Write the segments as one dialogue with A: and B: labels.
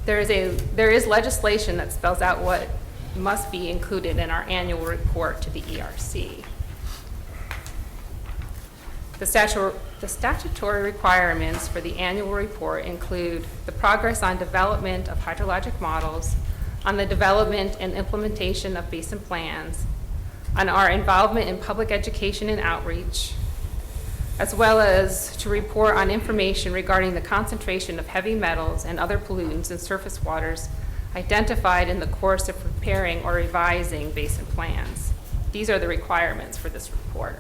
A: There is legislation that spells out what must be included in our annual report to the ERC. The statutory requirements for the annual report include the progress on development of hydrologic models, on the development and implementation of basin plans, on our involvement in public education and outreach, as well as to report on information regarding the concentration of heavy metals and other pollutants in surface waters identified in the course of preparing or revising basin plans. These are the requirements for this report.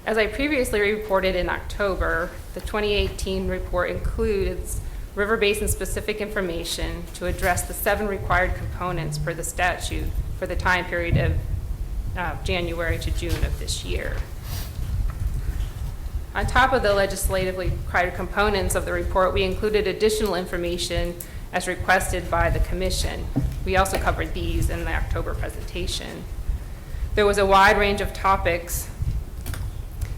A: As I previously reported in October, the 2018 report includes river basin specific information to address the 7 required components per the statute for the time period of January to June of this year. On top of the legislatively required components of the report, we included additional information as requested by the Commission. We also covered these in the October presentation. There was a wide range of topics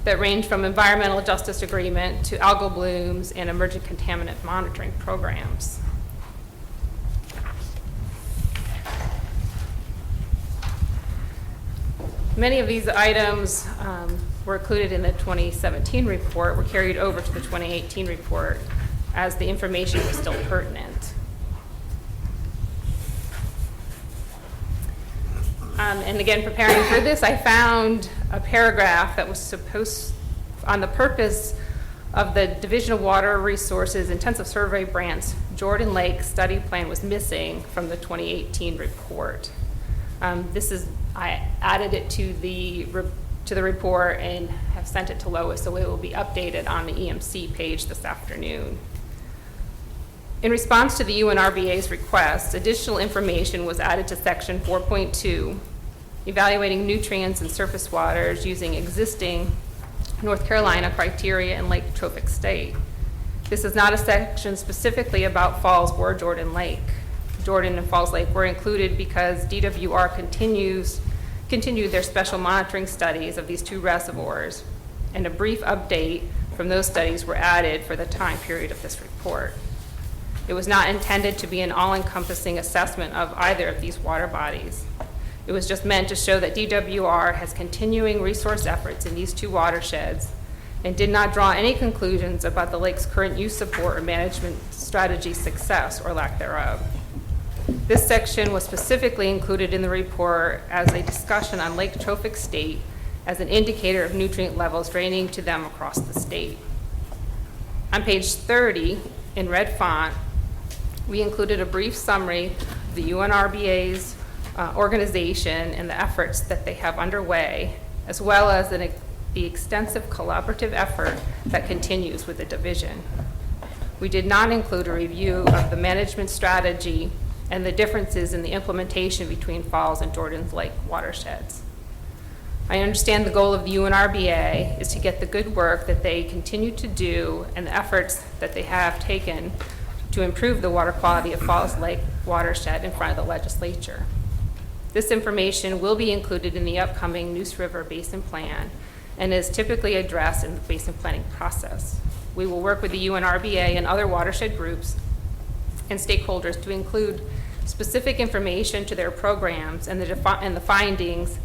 A: that range from environmental justice agreement to algal blooms and emergent contaminant monitoring programs. Many of these items were included in the 2017 report, were carried over to the 2018 report as the information was still pertinent. And again, preparing for this, I found a paragraph that was supposed, on the purpose of the Division of Water Resources Intensive Survey Branch Jordan Lake study plan was missing from the 2018 report. I added it to the report and have sent it to Lois, so it will be updated on the EMC page this afternoon. In response to the UNRBA's request, additional information was added to section 4.2, evaluating nutrients in surface waters using existing North Carolina criteria and lake trophic state. This is not a section specifically about Falls or Jordan Lake. Jordan and Falls Lake were included because DWR continued their special monitoring studies of these 2 reservoirs, and a brief update from those studies were added for the time period of this report. It was not intended to be an all-encompassing assessment of either of these water bodies. It was just meant to show that DWR has continuing resource efforts in these 2 watersheds and did not draw any conclusions about the lake's current use support or management strategy success or lack thereof. This section was specifically included in the report as a discussion on lake trophic state as an indicator of nutrient levels draining to them across the state. On page 30, in red font, we included a brief summary of the UNRBA's organization and the efforts that they have underway, as well as the extensive collaborative effort that continues with the division. We did not include a review of the management strategy and the differences in the implementation between Falls and Jordan's Lake watersheds. I understand the goal of the UNRBA is to get the good work that they continue to do and the efforts that they have taken to improve the water quality of Falls Lake watershed in front of the legislature. This information will be included in the upcoming Neuse River Basin Plan and is typically addressed in the basin planning process. We will work with the UNRBA and other watershed groups and stakeholders to include specific information to their programs and the findings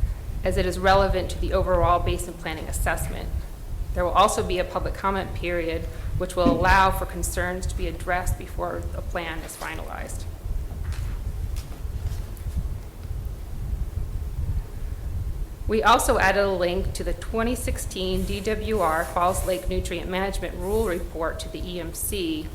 A: as it is relevant to the overall basin planning assessment. There will also be a public comment period which will allow for concerns to be addressed before the plan is finalized. We also added a link to the 2016 DWR Falls Lake Nutrient Management Rule Report to the EMC,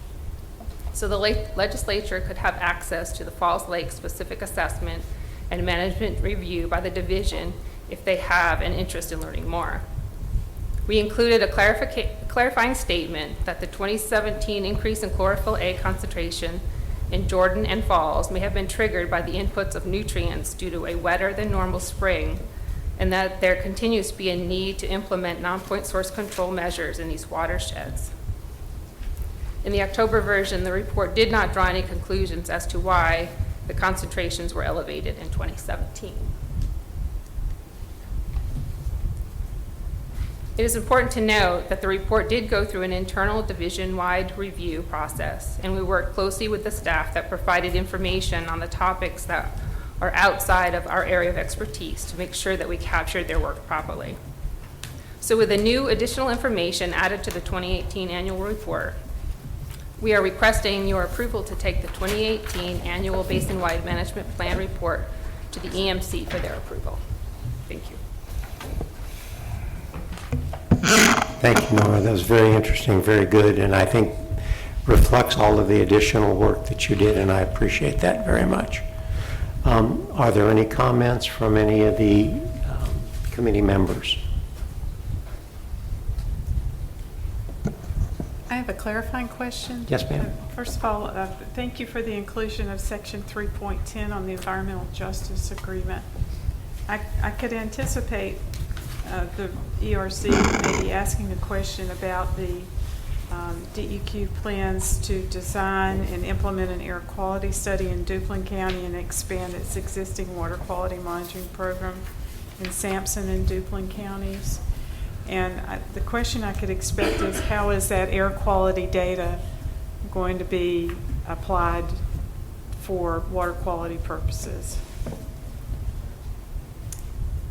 A: so the legislature could have access to the Falls Lake specific assessment and management review by the division if they have an interest in learning more. We included a clarifying statement that the 2017 increase in chlorophyll A concentration in Jordan and Falls may have been triggered by the inputs of nutrients due to a wetter than normal spring, and that there continues to be a need to implement non-point source control measures in these watersheds. In the October version, the report did not draw any conclusions as to why the concentrations were elevated in 2017. It is important to note that the report did go through an internal division-wide review process, and we worked closely with the staff that provided information on the topics that are outside of our area of expertise to make sure that we captured their work properly. So with the new additional information added to the 2018 annual report, we are requesting your approval to take the 2018 annual basin-wide management plan report to the EMC for their approval. Thank you.
B: Thank you, Nora. That was very interesting, very good, and I think reflects all of the additional work that you did, and I appreciate that very much. Are there any comments from any of the committee members?
C: I have a clarifying question.
B: Yes, ma'am.
C: First of all, thank you for the inclusion of Section 3.10 on the Environmental Justice Agreement. I could anticipate the ERC maybe asking a question about the DEQ plans to design and implement an air quality study in Duplin County and expand its existing water quality monitoring program in Sampson and Duplin counties. And the question I could expect is, how is that air quality data going to be applied for water quality purposes?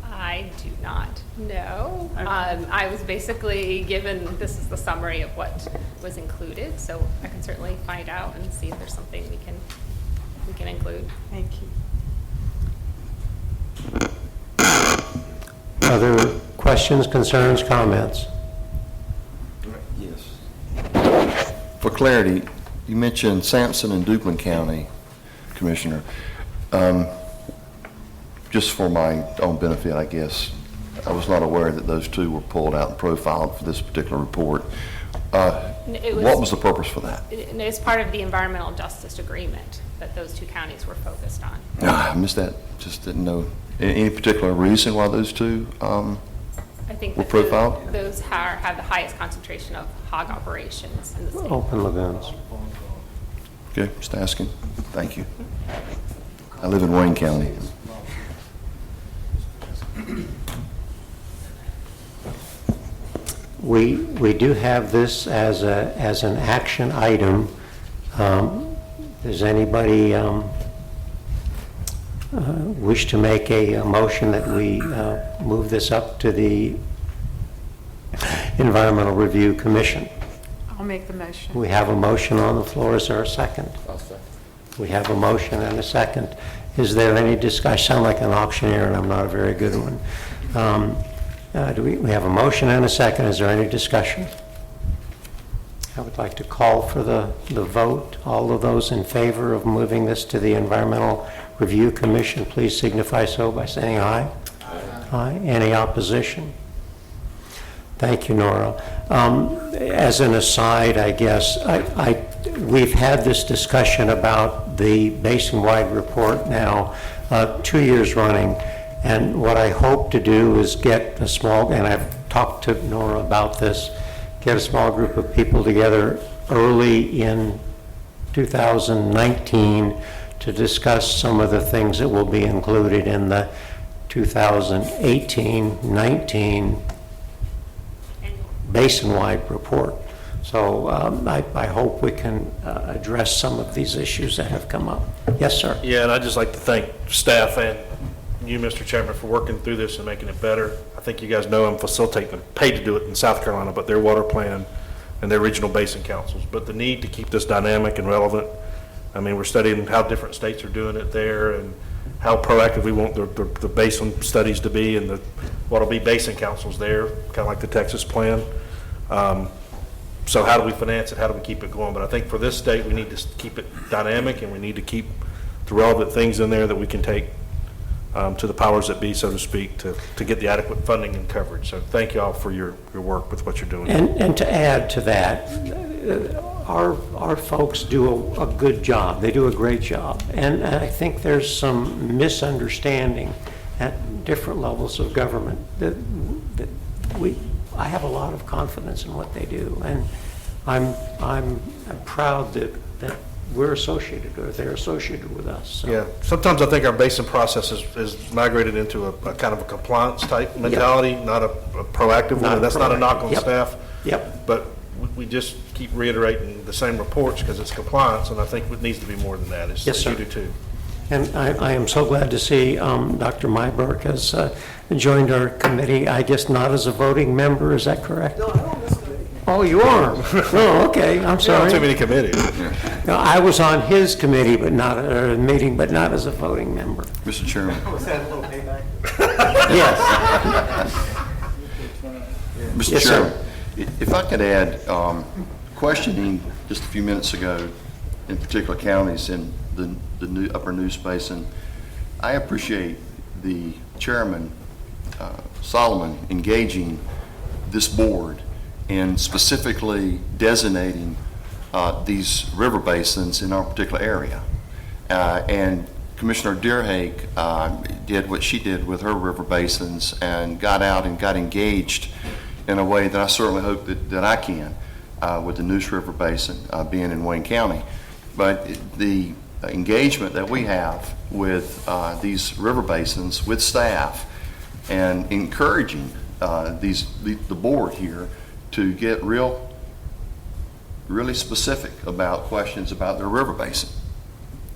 A: I do not know.
C: Okay.
A: I was basically given, this is the summary of what was included, so I can certainly find out and see if there's something we can include.
C: Thank you.
B: Other questions, concerns, comments?
D: Yes. For clarity, you mentioned Sampson and Duplin County, Commissioner. Just for my own benefit, I guess, I was not aware that those two were pulled out and profiled for this particular report. What was the purpose for that?
A: It's part of the Environmental Justice Agreement that those two counties were focused on.
D: I missed that. Just didn't know. Any particular reason why those two
A: I think
D: were
A: that
D: profiled?
A: those have the highest concentration of hog operations in the state.
B: Open lagoons.
D: Okay, just asking. Thank you. I live in Wayne County.
B: We do have this as an action item. Does anybody wish to make a motion that we move this up to the Environmental Review Commission?
C: I'll make the motion.
B: We have a motion on the floor. Is there a second? I'll second. We have a motion and a second. Is there any discussion? I sound like an auctioneer, and I'm not a very good one. We have a motion and a second. Is there any discussion? I would like to call for the vote. All of those in favor of moving this to the Environmental Review Commission, please signify so by saying aye. Aye. Aye. Any opposition? Thank you, Nora. As an aside, I guess, we've had this discussion about the basin-wide report now 2 years running, and what I hope to do is get a small, and I've talked to Nora about this, get a small group of people together early in 2019 to discuss some of the things that will be included in the 2018-19 basin-wide report. So I hope we can address some of these issues that have come up. Yes, sir.
E: Yeah, and I'd just like to thank staff and you, Mr. Chairman, for working through this and making it better. I think you guys know I'm facilitating, paid to do it in South Carolina, but their water plan and their regional basin councils. But the need to keep this dynamic and relevant. I mean, we're studying how different states are doing it there and how proactive we want the basin studies to be and what'll be basin councils there, kind of like the Texas plan. So how do we finance it? How do we keep it going? But I think for this state, we need to keep it dynamic and we need to keep the relevant things in there that we can take to the powers that be, so to speak, to get the adequate funding and coverage. So thank you all for your work with what you're doing.
B: And to add to that, our folks do a good job. They do a great job. And I think there's some misunderstanding at different levels of government I have a lot of confidence in what they do, and I'm proud that we're associated, or they're associated with us. So.
E: Yeah, sometimes I think our basin process is migrated into a kind of a compliance type mentality, not a proactive one. And that's not a knock on
B: Yep.
E: staff.
B: Yep.
E: But we just keep reiterating the same reports because it's compliance, and I think it needs to be more than that.
B: Yes, sir.
E: You do too.
B: And I am so glad to see Dr. Myberg has joined our committee, I guess not as a voting member, is that correct? No, I'm on this committee. Oh, you are? Oh, okay, I'm
E: Not
B: sorry.
E: too many committees.
B: No, I was on his committee, but not, meeting, but not as a voting member.
D: Mr. Chairman.
F: Was that a little payback?
B: Yes.
D: Mr.
B: Yes, sir.
D: Chairman, if I could add, questioning just a few minutes ago, in particular counties in the new upper Neuse Basin, I appreciate the chairman, Solomon, engaging this board in specifically designating these river basins in our particular area. And Commissioner Deerhake did what she did with her river basins and got out and got engaged in a way that I certainly hope that I can with the Neuse River Basin being in Wayne County. But the engagement that we have with these river basins, with staff, and encouraging the board here to get really specific about questions about their river basin,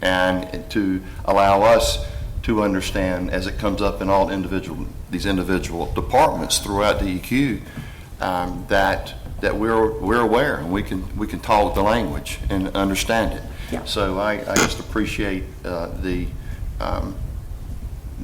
D: and to allow us to understand as it comes up in all these individual departments throughout DEQ, that we're aware and we can talk the language and understand it.
B: Yeah.
D: So I just appreciate the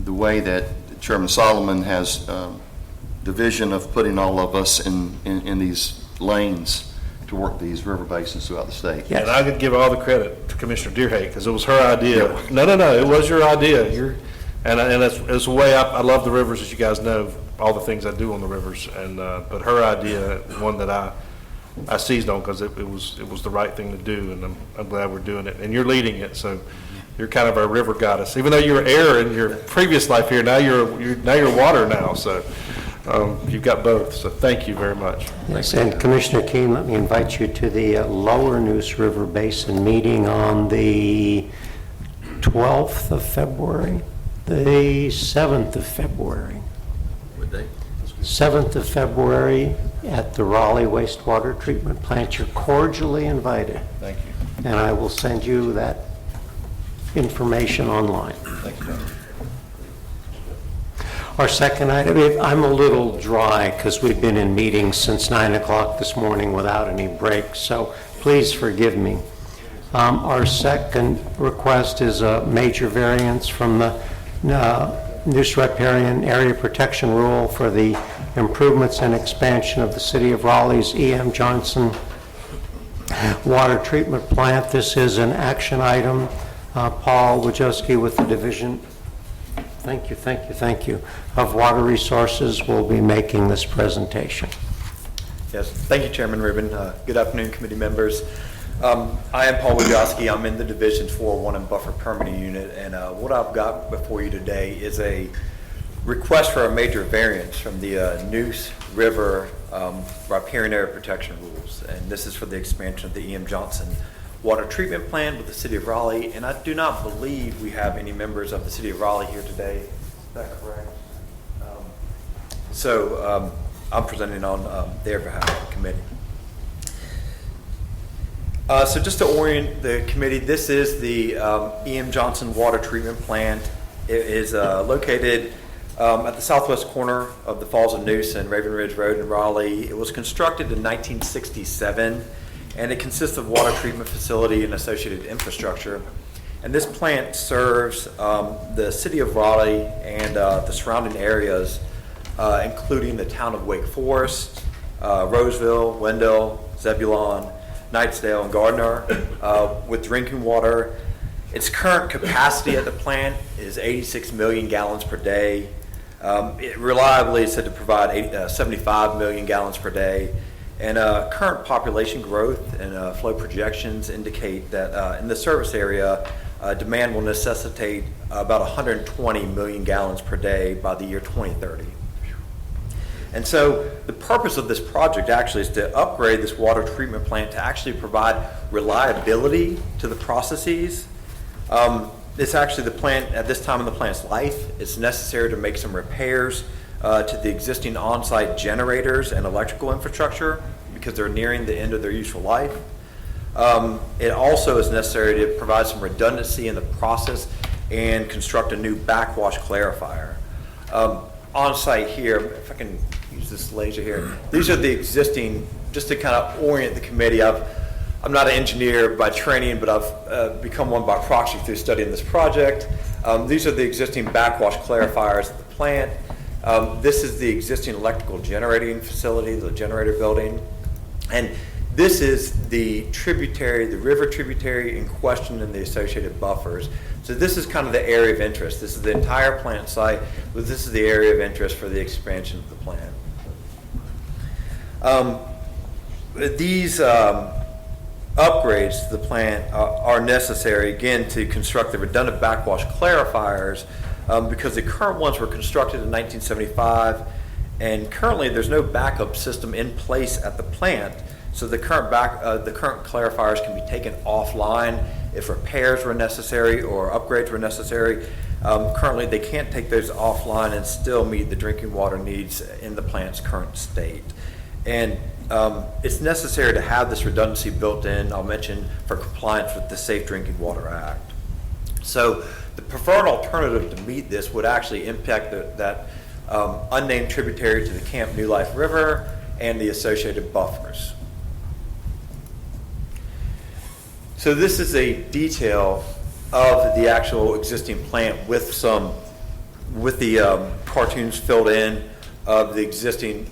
D: way that Chairman Solomon has the vision of putting all of us in these lanes to work these river basins throughout the state.
B: Yes.
E: And I could give all the credit to Commissioner Deerhake because it was her idea. No, it was your idea. And it's the way I love the rivers, as you guys know, all the things I do on the rivers. And but her idea, one that I seized on because it was the right thing to do, and I'm glad we're doing it. And you're leading it, so you're kind of our river goddess. Even though you were air in your previous life here, now you're water now. So you've got both. So thank you very much.
B: Yes, and Commissioner Keene, let me invite you to the Lower Neuse River Basin meeting on the 12th of February, the 7th of February.
F: What day?
B: 7th of February at the Raleigh Wastewater Treatment Plant. You're cordially invited.
D: Thank you.
B: And I will send you that information online.
D: Thank you, Doctor.
B: Our second item, I'm a little dry because we've been in meetings since 9 o'clock this morning without any breaks, so please forgive me. Our second request is a major variance from the Neuse Riparian Area Protection Rule for the improvements and expansion of the City of Raleigh's E.M. Johnson Water Treatment Plant. This is an action item. Paul Wojcicki with the Division, thank you, of Water Resources will be making this presentation.
F: Yes, thank you, Chairman Rubin. Good afternoon, committee members. I am Paul Wojcicki. I'm in the Division 401 and Buffer Permitting Unit, and what I've got before you today is a request for a major variance from the Neuse River Riparian Area Protection Rules, and this is for the expansion of the E.M. Johnson Water Treatment Plant with the City of Raleigh, and I do not believe we have any members of the City of Raleigh here today. Is that correct? So I'm presenting on their behalf of the committee. So just to orient the committee, this is the E.M. Johnson Water Treatment Plant. It is located at the southwest corner of the Falls of Neuse and Raven Ridge Road in Raleigh. It was constructed in 1967, and it consists of water treatment facility and associated infrastructure. And this plant serves the City of Raleigh and the surrounding areas, including the town of Wake Forest, Roseville, Wendell, Zebulon, Knightsdale, and Gardner, with drinking water. Its current capacity at the plant is 86 million gallons per day. It reliably is said to provide 75 million gallons per day. And current population growth and flow projections indicate that in the service area, demand will necessitate about 120 million gallons per day by the year 2030. And so the purpose of this project actually is to upgrade this water treatment plant to actually provide reliability to the processes. It's actually the plant, at this time in the plant's life, it's necessary to make some repairs to the existing on-site generators and electrical infrastructure because they're nearing the end of their useful life. It also is necessary to provide some redundancy in the process and construct a new backwash clarifier. On-site here, if I can use this laser here, these are the existing, just to kind of orient the committee. I'm not an engineer by training, but I've become one by proxy through studying this project. These are the existing backwash clarifiers at the plant. This is the existing electrical generating facility, the generator building. And this is the tributary, the river tributary in question and the associated buffers. So this is kind of the area of interest. This is the entire plant site, but this is the area of interest for the expansion of the plant. These upgrades to the plant are necessary, again, to construct the redundant backwash clarifiers because the current ones were constructed in 1975, and currently there's no backup system in place at the plant. So the current clarifiers can be taken offline if repairs were necessary or upgrades were necessary. Currently, they can't take those offline and still meet the drinking water needs in the plant's current state. And it's necessary to have this redundancy built in, I'll mention, for compliance with the Safe Drinking Water Act. So the preferred alternative to meet this would actually impact that unnamed tributary to the Camp New Life River and the associated buffers. So this is a detail of the actual existing plant with the cartoons filled in of the existing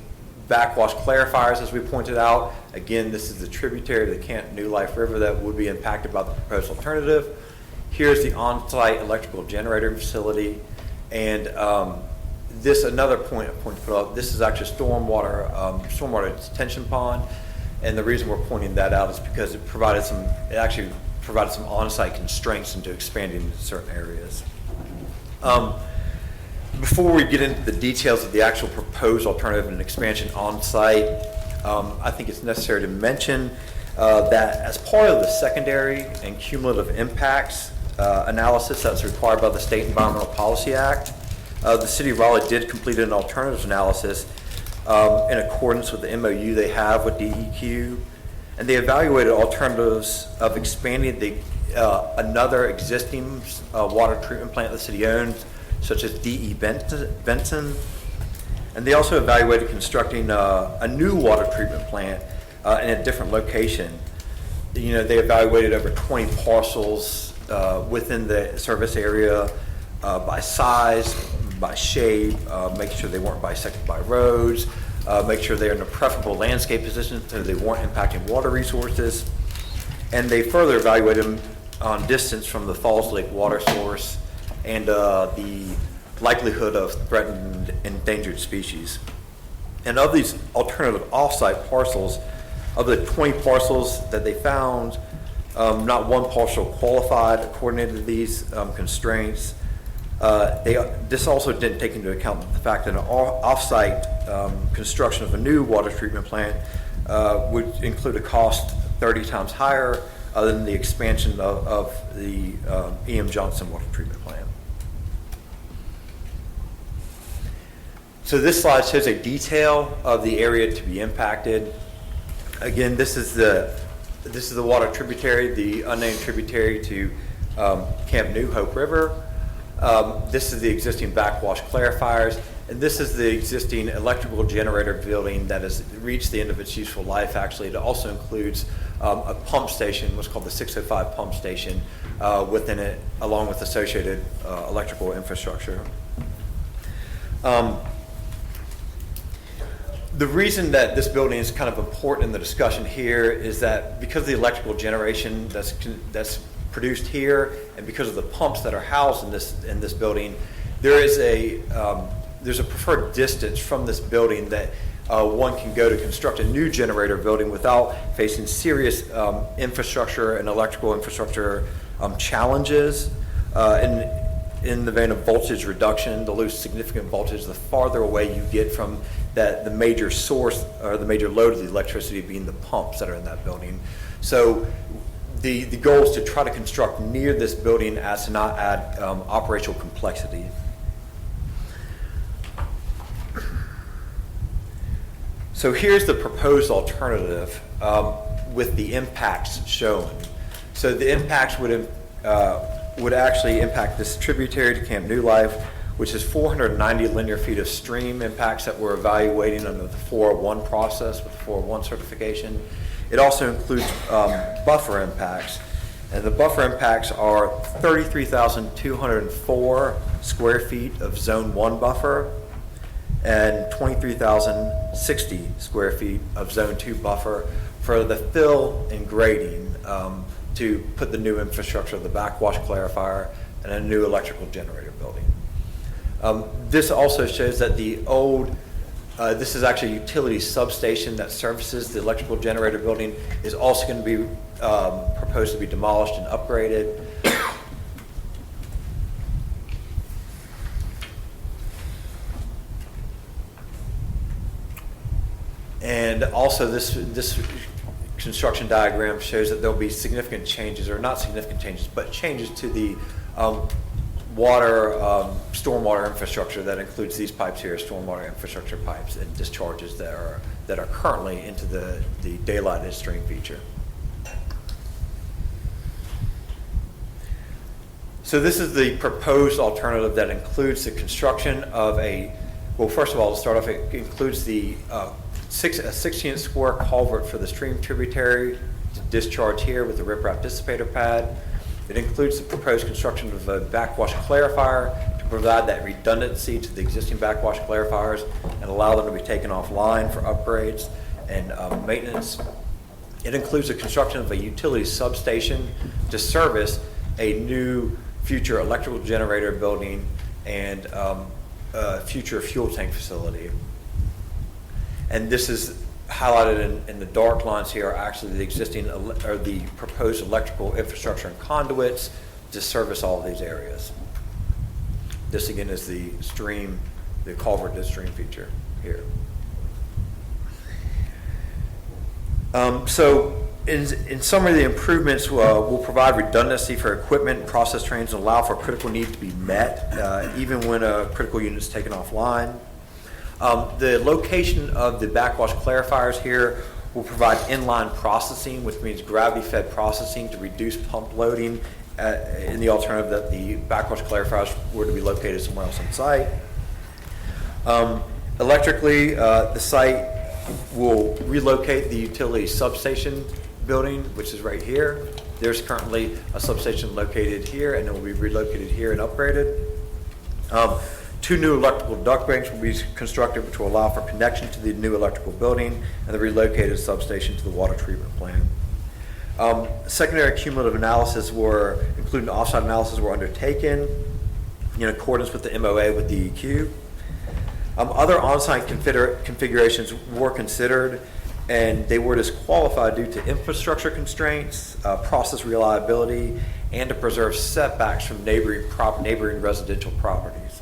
F: backwash clarifiers, as we pointed out. Again, this is the tributary to the Camp New Life River that would be impacted by the proposed alternative. Here's the on-site electrical generator facility, and this another point to put out. This is actually stormwater detention pond. And the reason we're pointing that out is because it actually provided some on-site constraints into expanding into certain areas. Before we get into the details of the actual proposed alternative and expansion on-site, I think it's necessary to mention that as part of the secondary and cumulative impacts analysis that's required by the State Environmental Policy Act, the City of Raleigh did complete an alternatives analysis in accordance with the MOU they have with DEQ, and they evaluated alternatives of expanding another existing water treatment plant the city owns, such as D.E. Benson, and they also evaluated constructing a new water treatment plant in a different location. They evaluated over 20 parcels within the service area by size, by shape, making sure they weren't bisected by roads, make sure they're in a preferable landscape position so they weren't impacting water resources. And they further evaluated them on distance from the Falls Lake water source and the likelihood of threatened endangered species. And of these alternative off-site parcels, of the 20 parcels that they found, not one parcel qualified according to these constraints. This also didn't take into account the fact that an off-site construction of a new water treatment plant would include a cost 30 times higher than the expansion of the E.M. Johnson water treatment plant. So this slide shows a detail of the area to be impacted. Again, this is the water tributary, the unnamed tributary to Camp New Hope River. This is the existing backwash clarifiers, and this is the existing electrical generator building that has reached the end of its useful life. Actually, it also includes a pump station, what's called the 605 pump station, within it, along with associated electrical infrastructure. The reason that this building is kind of important in the discussion here is that because of the electrical generation that's produced here, and because of the pumps that are housed in this building, there's a preferred distance from this building that one can go to construct a new generator building without facing serious infrastructure and electrical infrastructure challenges. And in the vein of voltage reduction, to lose significant voltage, the farther away you get from the major source or the major load of the electricity being the pumps that are in that building. So the goal is to try to construct near this building as to not add operational complexity. So here's the proposed alternative with the impacts shown. So the impacts would actually impact this tributary to Camp New Life, which is 490 linear feet of stream impacts that we're evaluating under the 401 process with the 401 certification. It also includes buffer impacts, and the buffer impacts are 33,204 square feet of Zone 1 buffer and 23,060 square feet of Zone 2 buffer for the fill and grading to put the new infrastructure of the backwash clarifier and a new electrical generator building. This also shows that the old, this is actually a utility substation that services the electrical generator building, is also going to be proposed to be demolished and upgraded. And also this construction diagram shows that there'll be significant changes, or not significant changes, but changes to the stormwater infrastructure that includes these pipes here, stormwater infrastructure pipes and discharges that are currently into the daylighted stream feature. So this is the proposed alternative that includes the construction of well, first of all, to start off, it includes the a 16-inch square culvert for the stream tributary to discharge here with the riprap dissipator pad. It includes the proposed construction of a backwash clarifier to provide that redundancy to the existing backwash clarifiers and allow them to be taken offline for upgrades and maintenance. It includes the construction of a utility substation to service a new future electrical generator building and future fuel tank facility. And this is highlighted in the dark lines here are actually the existing or the proposed electrical infrastructure and conduits to service all of these areas. This again is the culvert to stream feature here. So in summary, the improvements will provide redundancy for equipment and process trains and allow for critical needs to be met even when a critical unit is taken offline. The location of the backwash clarifiers here will provide inline processing, which means gravity-fed processing to reduce pump loading in the alternative that the backwash clarifiers were to be located somewhere else on site. Electrically, the site will relocate the utility substation building, which is right here. There's currently a substation located here, and it will be relocated here and upgraded. 2 new electrical duct banks will be constructed, which will allow for connection to the new electrical building and the relocated substation to the water treatment plant. Secondary cumulative analysis including offsite analysis, were undertaken in accordance with the MOA with DEQ. Other on-site configurations were considered, and they were disqualified due to infrastructure constraints, process reliability, and to preserve setbacks from neighboring residential properties.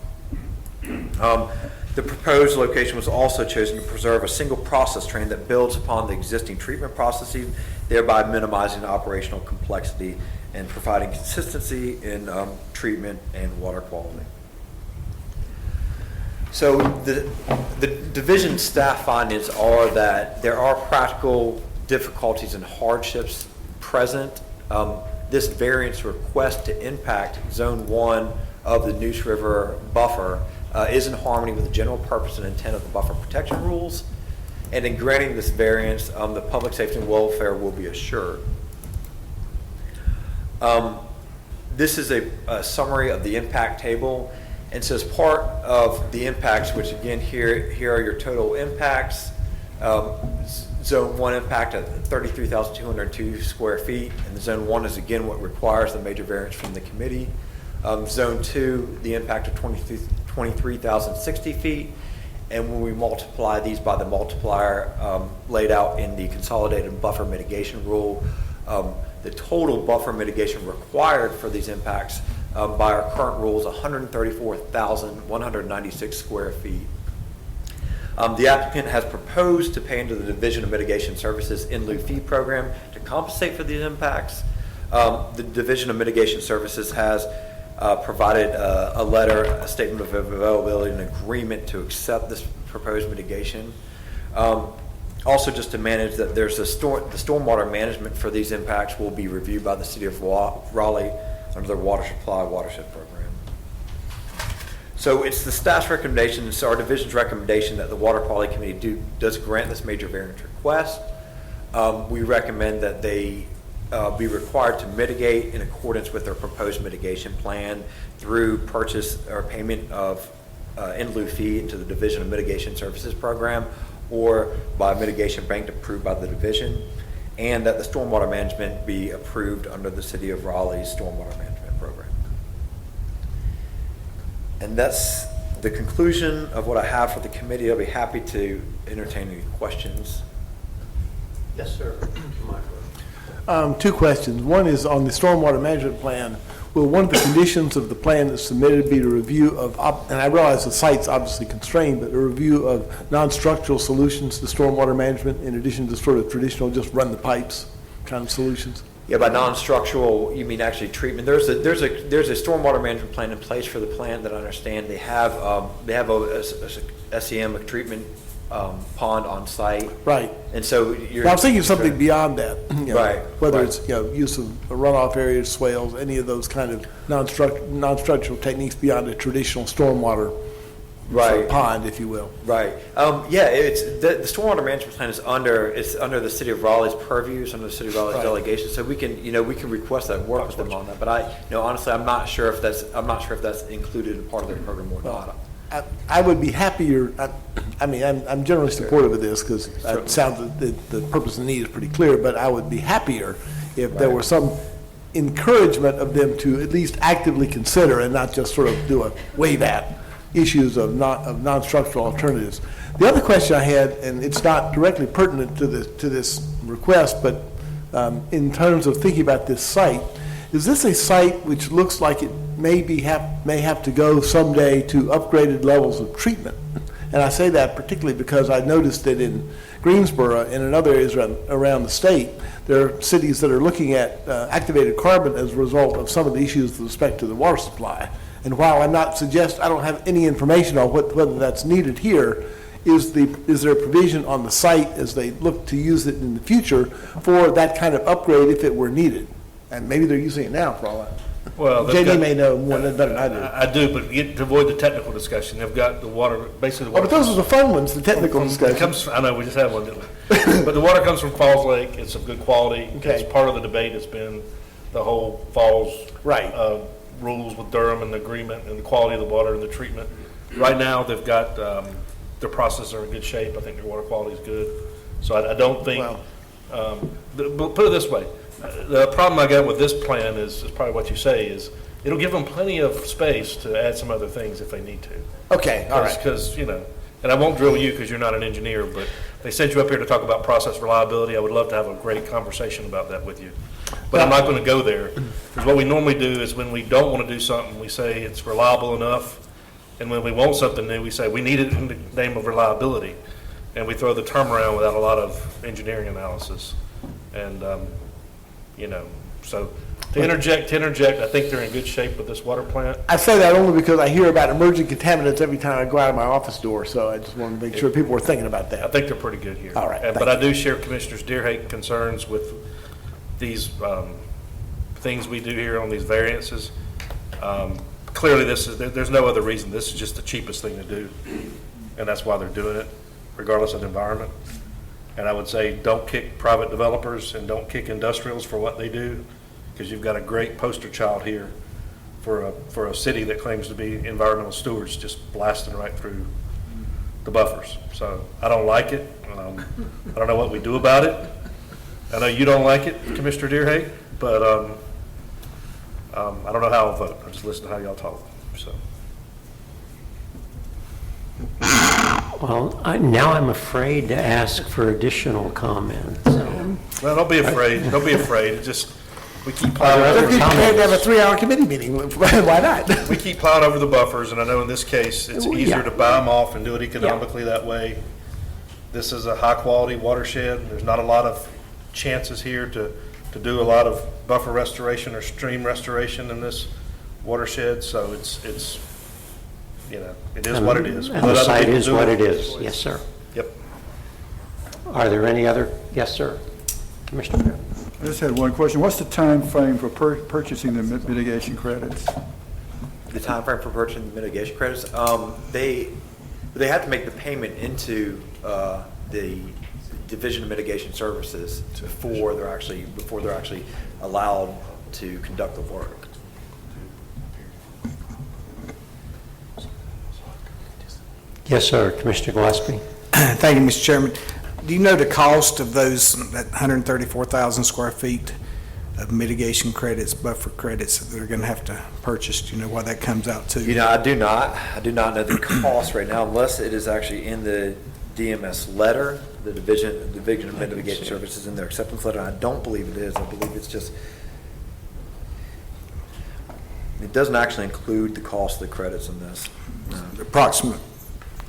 F: The proposed location was also chosen to preserve a single process train that builds upon the existing treatment processes, thereby minimizing operational complexity and providing consistency in treatment and water quality. So the division staff findings are that there are practical difficulties and hardships present. This variance request to impact Zone 1 of the Neuse River buffer is in harmony with the general purpose and intent of the buffer protection rules. And in granting this variance, the public safety and welfare will be assured. This is a summary of the impact table. And so as part of the impacts, which again here are your total impacts, Zone 1 impact at 33,202 square feet, and the Zone 1 is again what requires the major variance from the committee. Zone 2, the impact of 23,060 feet, and when we multiply these by the multiplier laid out in the consolidated buffer mitigation rule, the total buffer mitigation required for these impacts by our current rules, 134,196 square feet. The applicant has proposed to pay into the Division of Mitigation Services in lieu fee program to compensate for these impacts. The Division of Mitigation Services has provided a letter, a statement of availability, and agreement to accept this proposed mitigation. Also, just to manage that, there's the stormwater management for these impacts will be reviewed by the City of Raleigh under their water supply watershed program. So it's the staff's recommendation, it's our division's recommendation that the Water Quality Committee does grant this major variance request. We recommend that they be required to mitigate in accordance with their proposed mitigation plan through purchase or payment of in lieu fee into the Division of Mitigation Services program or by mitigation bank approved by the division, and that the stormwater management be approved under the City of Raleigh's stormwater management program. And that's the conclusion of what I have for the committee. I'll be happy to entertain any questions.
B: Yes, sir.
G: Two questions. One is on the stormwater management plan. Will one of the conditions of the plan that's submitted be the review of, and I realize the site's obviously constrained, but a review of non-structural solutions to stormwater management in addition to sort of traditional just run the pipes kind of solutions?
F: Yeah, by non-structural, you mean actually treatment. There's a stormwater management plan in place for the plant that I understand. They have a SEM, a treatment pond on site.
G: Right.
F: And so you're.
G: Now, I'm thinking of something beyond that.
F: Right.
G: Whether
F: right.
G: it's use of runoff areas, swales, any of those kind of non-structural techniques beyond a traditional stormwater sort of pond, if you will.
F: Right. Yeah. It's the stormwater management plan is under the City of Raleigh's purview. It's under the City of Raleigh's delegation. So we can request that and work with them on that. But honestly, I'm not sure if that's included in part of their program or not.
G: I would be happier. I'm generally supportive of this because it sounds that the purpose and need is pretty clear. But I would be happier if there were some encouragement of them to at least actively consider and not just sort of do a wave at issues of non-structural alternatives. The other question I had, and it's not directly pertinent to this request, but in terms of thinking about this site, is this a site which looks like it may have to go someday to upgraded levels of treatment? And I say that particularly because I noticed that in Greensboro and in other areas around the state, there are cities that are looking at activated carbon as a result of some of the issues with respect to the water supply. And while I don't have any information on whether that's needed here, is there a provision on the site as they look to use it in the future for that kind of upgrade if it were needed? And maybe they're using it now for all that.
E: Well,
G: JD may know more better than I do.
E: I do, but to avoid the technical discussion, they've got the water, basically the water.
G: But those are the fun ones, the technical discussion.
E: I know, we just had one, didn't we? But the water comes from Falls Lake. It's of good quality.
G: Okay.
E: It's part of the debate. It's been the whole Falls rules with Durham and the agreement and the quality of the water and the treatment. Right now, they've got their processes are in good shape. I think their water quality is good. So I don't think. But put it this way. The problem I got with this plan is probably what you say is it'll give them plenty of space to add some other things if they need to.
G: Okay, all right.
E: Because, and I won't drill you because you're not an engineer, but they sent you up here to talk about process reliability. I would love to have a great conversation about that with you. But I'm not going to go there. Because what we normally do is when we don't want to do something, we say it's reliable enough. And when we want something new, we say we need it in the name of reliability. And we throw the term around without a lot of engineering analysis. And, so to interject, I think they're in good shape with this water plant.
G: I say that only because I hear about emerging contaminants every time I go out of my office door, so I just want to make sure people were thinking about that.
E: I think they're pretty good here.
G: All right,
E: But I do share Commissioner Deerhake's concerns with these things we do here on these variances. Clearly, there's no other reason. This is just the cheapest thing to do, and that's why they're doing it, regardless of the environment. And I would say don't kick private developers and don't kick industrials for what they do, because you've got a great poster child here for a city that claims to be environmental stewards just blasting right through the buffers. So I don't like it. I don't know what we do about it. I know you don't like it, Commissioner Deerhake, but I don't know how I'll vote. I just listen to how y'all talk. So.
B: Well, now I'm afraid to ask for additional comments.
E: Well, don't be afraid. Don't be afraid. We keep
B: Are
E: plowing
B: there
G: Let's
B: other
G: be prepared to have a
B: comments?
G: 3-hour committee meeting. Why not?
E: We keep plowing over the buffers, and I know in this case, it's
B: Well,
E: easier
B: yeah.
E: to buy them off and do it economically that way. This is a high-quality watershed. There's not a lot of chances here to do a lot of buffer restoration or stream restoration in this watershed, so it's, it is what it is.
B: And
E: Let
B: the
E: other
B: site
E: people
B: is
E: do
B: what it is. Yes, sir.
E: Yep.
B: Are there any other, yes, sir? Commissioner Graham?
H: I just had one question. What's the time frame for purchasing the mitigation credits?
F: The time frame for purchasing the mitigation credits, they have to make the payment into the Division of Mitigation Services before they're actually allowed to conduct the work.
B: Yes, sir. Commissioner Gillespie?
I: Thank you, Mr. Chairman. Do you know the cost of that 134,000 square feet of mitigation credits, buffer credits that they're going to have to purchase? Do you know what that comes out to?
F: You know, I do not know the cost right now unless it is actually in the DMS letter, the Division of Mitigation Services in their acceptance letter. I don't believe it is. I believe it's just, it doesn't actually include the cost of the credits in this.
I: The approximate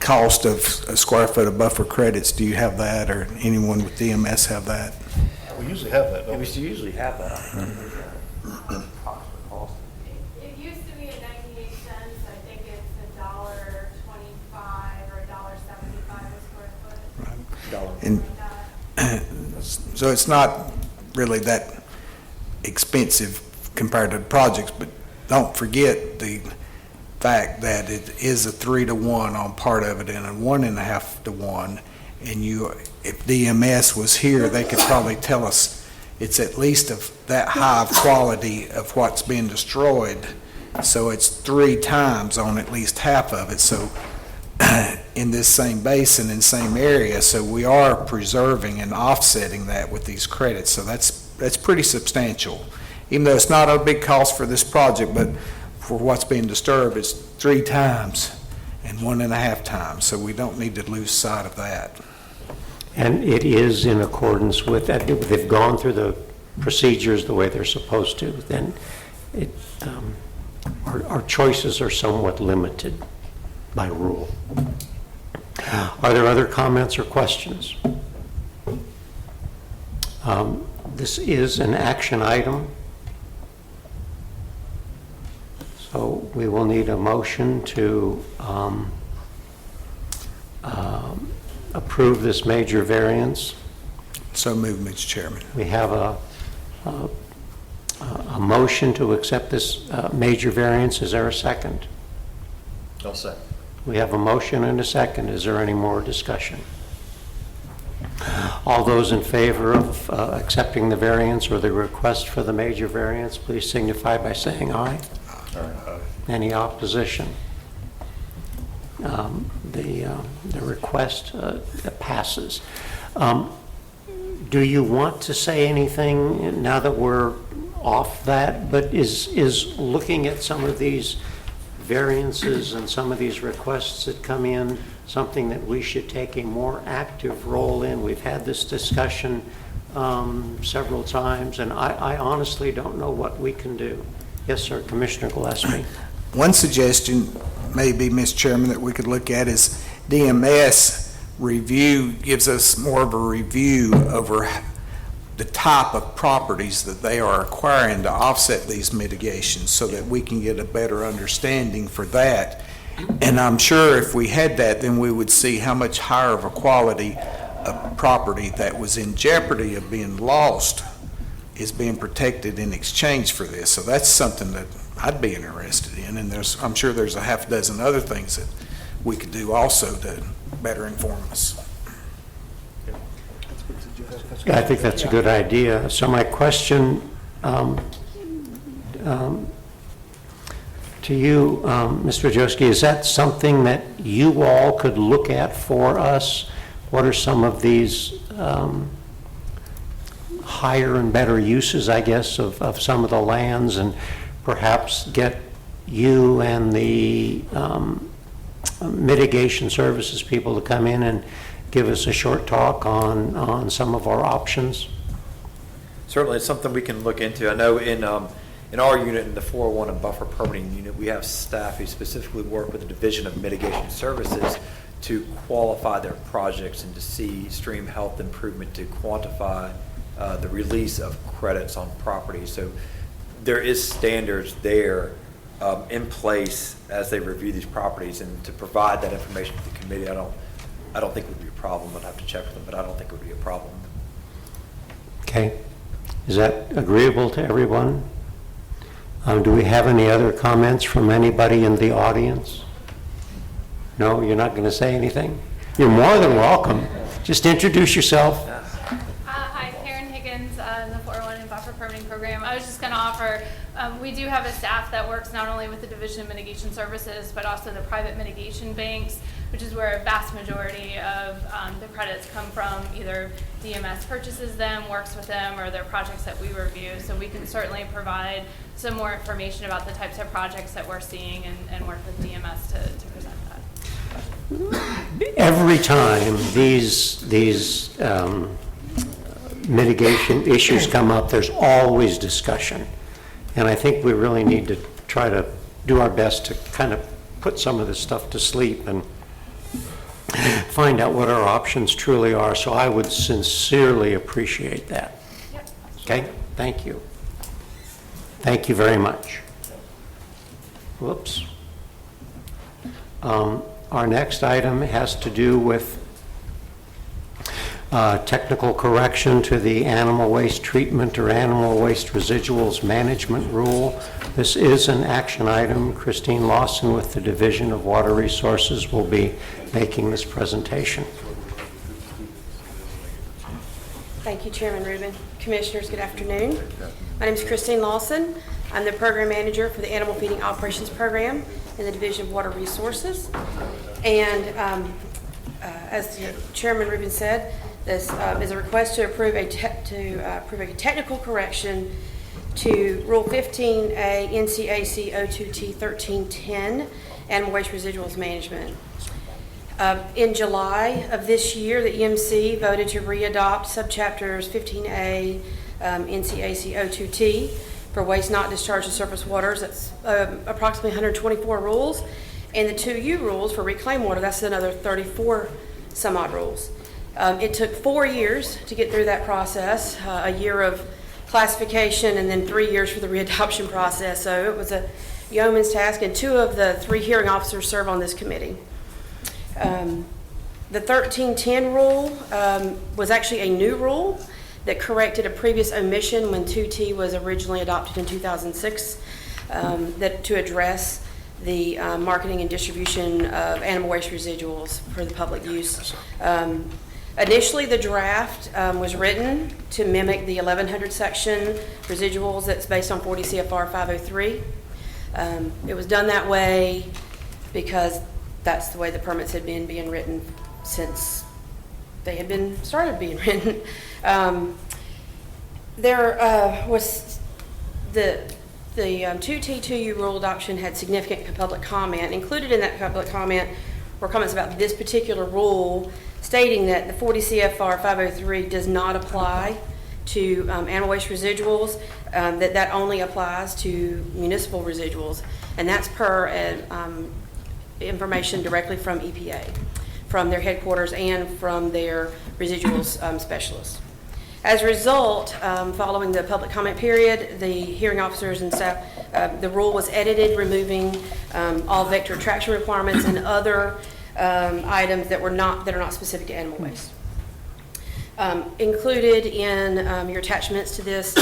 I: cost of a square foot of buffer credits, do you have that, or anyone with DMS have that?
E: We usually have that, don't
F: We
E: we?
F: usually have that.
J: It used to be at 98 cents. I think it's $1.25 or $1.75 a square foot.
I: And
J: Like that.
I: so it's not really that expensive compared to the projects, but don't forget the fact that it is a 3-to-1 on part of it and a 1.5-to-1. And if DMS was here, they could probably tell us it's at least of that high of quality of what's being destroyed. So it's 3 times on at least half of it. So in this same basin, in the same area, so we are preserving and offsetting that with these credits. So that's pretty substantial. Even though it's not a big cost for this project, but for what's being disturbed, it's 3 times and 1.5 times. So we don't need to lose sight of that.
B: And it is in accordance with that. If they've gone through the procedures the way they're supposed to, then our choices are somewhat limited by rule. Are there other comments or questions? This is an action item, so we will need a motion to approve this major variance.
I: So moved, Mr. Chairman.
B: We have a motion to accept this major variance. Is there a second?
D: I'll second.
B: We have a motion and a second. Is there any more discussion? All those in favor of accepting the variance or the request for the major variance, please signify by saying aye.
D: Aye.
B: Any opposition? The request passes. Do you want to say anything now that we're off that? But is looking at some of these variances and some of these requests that come in something that we should take a more active role in? We've had this discussion several times, and I honestly don't know what we can do. Yes, sir, Commissioner Gillespie.
I: One suggestion, maybe, Mr. Chairman, that we could look at is DMS review gives us more of a review over the type of properties that they are acquiring to offset these mitigations so that we can get a better understanding for that. And I'm sure if we had that, then we would see how much higher of a quality of property that was in jeopardy of being lost is being protected in exchange for this. So that's something that I'd be interested in. And I'm sure there's a half dozen other things that we could do also to better inform us.
B: Yeah, I think that's a good idea. So my question to you, Mr. Wojcicki, is that something that you all could look at for us? What are some of these higher and better uses, I guess, of some of the lands, and perhaps get you and the mitigation services people to come in and give us a short talk on some of our options?
F: certainly it's something we can look into. I know in our unit, in the 401 and buffer permitting unit, we have staff who specifically work with the Division of Mitigation Services to qualify their projects and to see stream health improvement, to quantify the release of credits on property. So there is standards there in place as they review these properties, and to provide that information to the committee, I don't think would be a problem. I'd have to check with them, but I don't think it would be a problem.
B: Okay. Is that agreeable to everyone? Do we have any other comments from anybody in the audience? No, you're not going to say anything? You're more than welcome. Just introduce yourself.
J: Hi, Karen Higgins, in the 401 and Buffer Permitting Program. I was just going to offer, we do have a staff that works not only with the Division of Mitigation Services, but also the private mitigation banks, which is where a vast majority of the credits come from. Either DMS purchases them, works with them, or they're projects that we review. So we can certainly provide some more information about the types of projects that we're seeing and work with DMS to present that.
B: Every time these mitigation issues come up, there's always discussion. And I think we really need to try to do our best to kind of put some of this stuff to sleep and find out what our options truly are. So I would sincerely appreciate that.
J: Yep.
B: Okay? Thank you. Thank you very much. Whoops. Our next item has to do with technical correction to the animal waste treatment or animal waste residuals management rule. This is an action item. Christine Lawson with the Division of Water Resources will be making this presentation.
K: Thank you, Chairman Rubin. Commissioners, good afternoon. My name is Christine Lawson. I'm the Program Manager for the Animal Feeding Operations Program in the Division of Water Resources. And as Chairman Rubin said, this is a request to approve a technical correction to Rule 15A NCAC 02T 1310, Animal Waste Residuals Management. In July of this year, the EMC voted to re-adopt subchapters 15A NCAC 02T for waste not discharged to surface waters. That's approximately 124 rules. And the 2U rules for reclaimed water, that's another 34 some odd rules. It took 4 years to get through that process, a year of classification and then 3 years for the readoption process. So it was a yeoman's task, and 2 of the 3 hearing officers serve on this committee. The 1310 rule was actually a new rule that corrected a previous omission when 2T was originally adopted in 2006 to address the marketing and distribution of animal waste residuals for the public use. Initially, the draft was written to mimic the 1100 section residuals that's based on 40 CFR 503. It was done that way because that's the way the permits had been being written since they had been started being written. There was the 2T2U rule adoption had significant public comment. Included in that public comment were comments about this particular rule, stating that the 40 CFR 503 does not apply to animal waste residuals, that only applies to municipal residuals, and that's per information directly from EPA, from their headquarters and from their residuals specialists. As a result, following the public comment period, the hearing officers and staff, the rule was edited, removing all vector attraction requirements and other items that are not specific to animal waste. Included in your attachments to this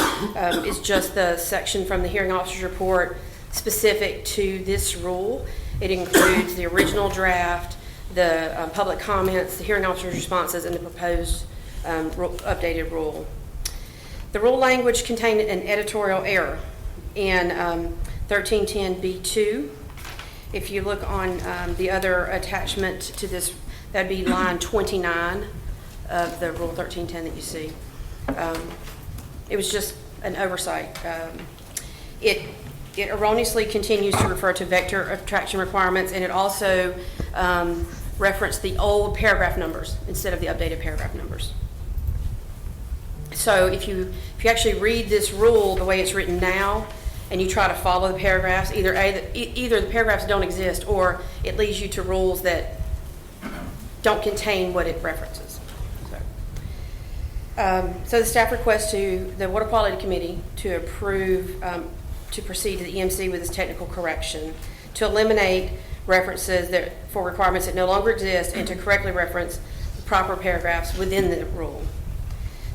K: is just the section from the hearing officer's report specific to this rule. It includes the original draft, the public comments, the hearing officer's responses, and the proposed updated rule. The rule language contained an editorial error in 1310B2. If you look on the other attachment to this, that'd be line 29 of the Rule 1310 that you see. It was just an oversight. It erroneously continues to refer to vector attraction requirements, and it also referenced the old paragraph numbers instead of the updated paragraph numbers. So if you actually read this rule the way it's written now, and you try to follow the paragraphs, either the paragraphs don't exist, or it leads you to rules that don't contain what it references. So the staff requests to the Water Quality Committee to approve, to proceed to the EMC with this technical correction, to eliminate references for requirements that no longer exist, and to correctly reference the proper paragraphs within the rule.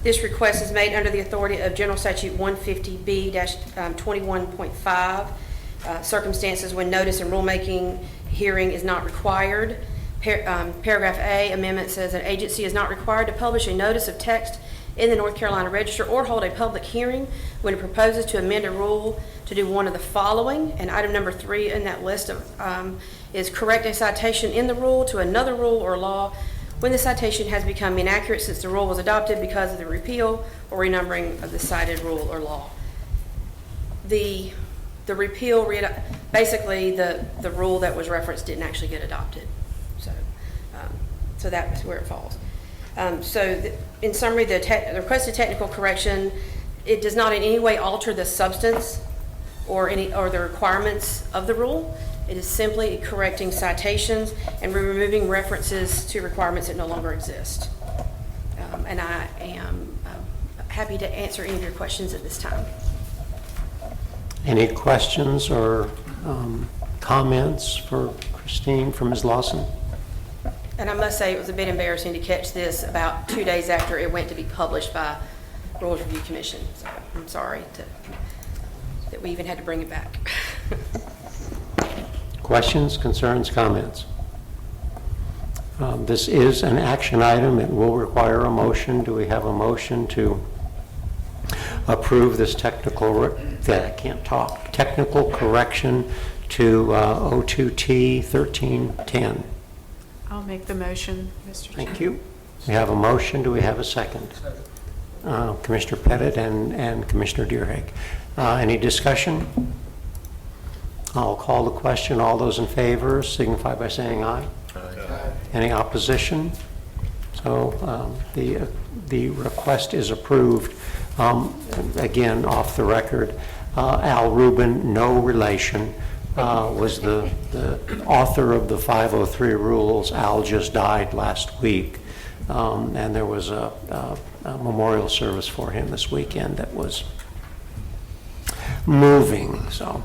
K: This request is made under the authority of General Statute 150B-21.5, circumstances when notice and rulemaking hearing is not required. Paragraph A, amendment says an agency is not required to publish a notice of text in the North Carolina Register or hold a public hearing when it proposes to amend a rule to do one of the following. And item number 3 in that list is correct a citation in the rule to another rule or law when the citation has become inaccurate since the rule was adopted because of the repeal or renumbering of the cited rule or law. The repeal, basically the rule that was referenced didn't actually get adopted. So that's where it falls. In summary, the requested technical correction, it does not in any way alter the substance or the requirements of the rule. It is simply correcting citations and removing references to requirements that no longer exist. And I am happy to answer any of your questions at this time.
B: Any questions or comments for Christine from Ms. Lawson?
K: And I must say it was a bit embarrassing to catch this about 2 days after it went to be published by Rules Review Commission. So I'm sorry that we even had to bring it back.
B: Questions, concerns, comments? This is an action item. It will require a motion. Do we have a motion to approve this technical correction to 02T 1310?
C: I'll make the motion, Mr. Chairman.
B: Thank you. We have a motion. Do we have a second? Commissioner Pettit and Commissioner Deerhake. Any discussion? I'll call the question. All those in favor signify by saying aye. Aye. Any opposition? So the request is approved. Again, off the record, Al Rubin, no relation, was the author of the 503 rules. Al just died last week, and there was a memorial service for him this weekend that was moving. So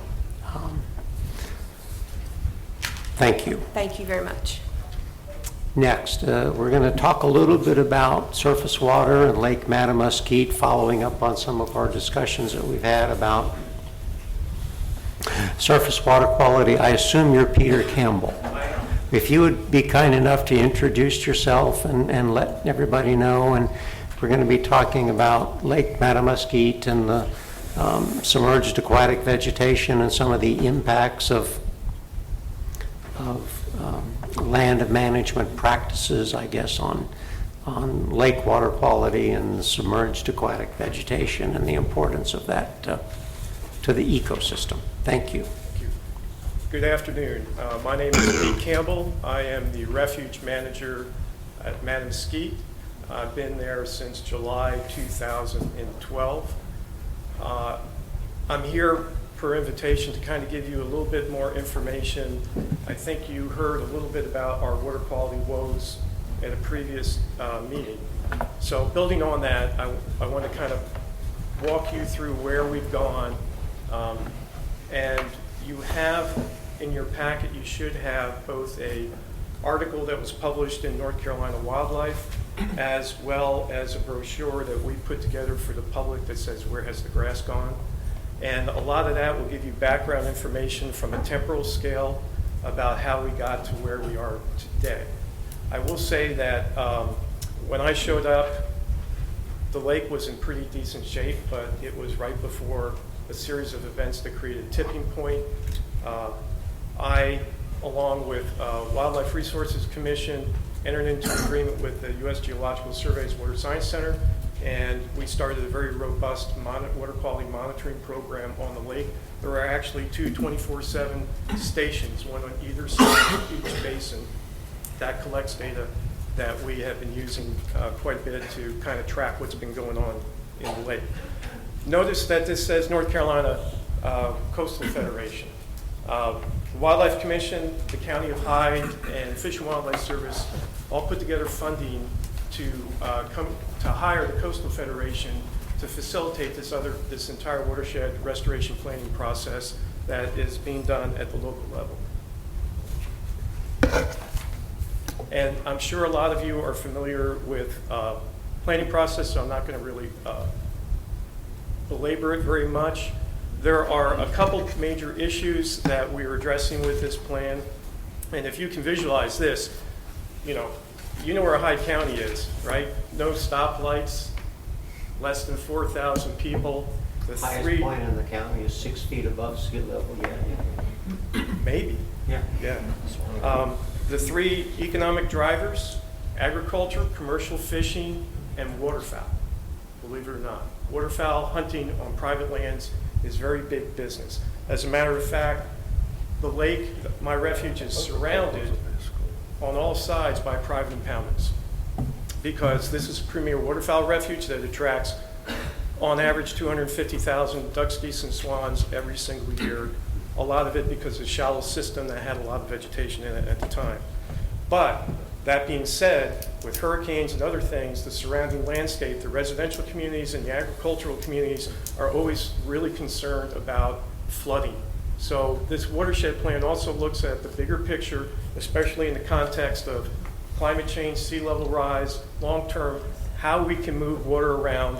B: thank you.
K: Thank you very much.
B: Next, we're going to talk a little bit about surface water and Lake Matamuskeet, following up on some of our discussions that we've had about surface water quality. I assume you're Peter Campbell. If you would be kind enough to introduce yourself and let everybody know, and we're going to be talking about Lake Matamuskeet and the submerged aquatic vegetation and some of the impacts of land management practices, I guess, on lake water quality and submerged aquatic vegetation and the importance of that to the ecosystem. Thank you.
L: Good afternoon. My name is Pete Campbell. I am the refuge manager at Matamuskeet. I've been there since July 2012. I'm here per invitation to kind of give you a little bit more information. I think you heard a little bit about our water quality woes at a previous meeting. So building on that, I want to kind of walk you through where we've gone. And you have in your packet, you should have both a article that was published in North Carolina Wildlife, as well as a brochure that we put together for the public that says, "Where has the grass gone?" And a lot of that will give you background information from a temporal scale about how we got to where we are today. I will say that when I showed up, the lake was in pretty decent shape, but it was right before a series of events that created a tipping point. I, along with Wildlife Resources Commission, entered into an agreement with the U.S. Geological Survey's Water Science Center, and we started a very robust water quality monitoring program on the lake. There are actually two 24/7 stations, one on either side of each basin, that collects data that we have been using quite a bit to kind of track what's been going on in the lake. Notice that this says North Carolina Coastal Federation. Wildlife Commission, the County of Hyde, and Fish and Wildlife Service all put together funding to hire the Coastal Federation to facilitate this entire watershed restoration planning process that is being done at the local level. And I'm sure a lot of you are familiar with planning process, so I'm not going to really belabor it very much. There are a couple major issues that we're addressing with this plan. And if you can visualize this, you know where Hyde County is, right? No stoplights, less than 4,000 people. The
B: Highest point in the county is 6 feet above sea level, yeah.
L: Maybe.
B: Yeah.
L: Yeah. The 3 economic drivers, agriculture, commercial fishing, and waterfowl, believe it or not. Waterfowl hunting on private lands is very big business. As a matter of fact, the lake, my refuge, is surrounded on all sides by private impoundments because this is a premier waterfowl refuge that attracts, on average, 250,000 ducks, geese, and swans every single year. A lot of it because of a shallow system that had a lot of vegetation in it at the time. But that being said, with hurricanes and other things, the surrounding landscape, the residential communities and the agricultural communities are always really concerned about flooding. So this watershed plan also looks at the bigger picture, especially in the context of climate change, sea level rise, long-term, how we can move water around,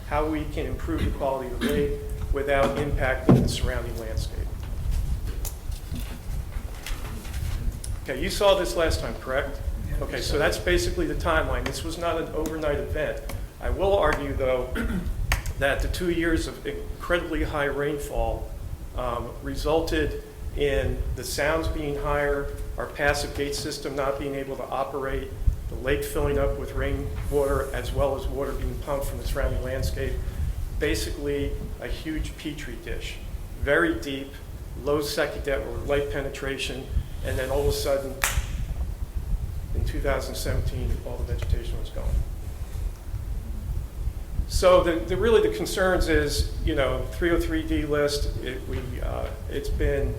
L: how we can improve the quality of the lake without impacting the surrounding landscape. Okay, you saw this last time, correct? Okay, so that's basically the timeline. This was not an overnight event. I will argue, though, that the 2 years of incredibly high rainfall resulted in the sounds being higher, our passive gate system not being able to operate, the lake filling up with rainwater as well as water being pumped from the surrounding landscape. Basically, a huge petri dish, very deep, low secondary or light penetration, and then all of a sudden, in 2017, all the vegetation was gone. So really the concerns is, 303D list, it's been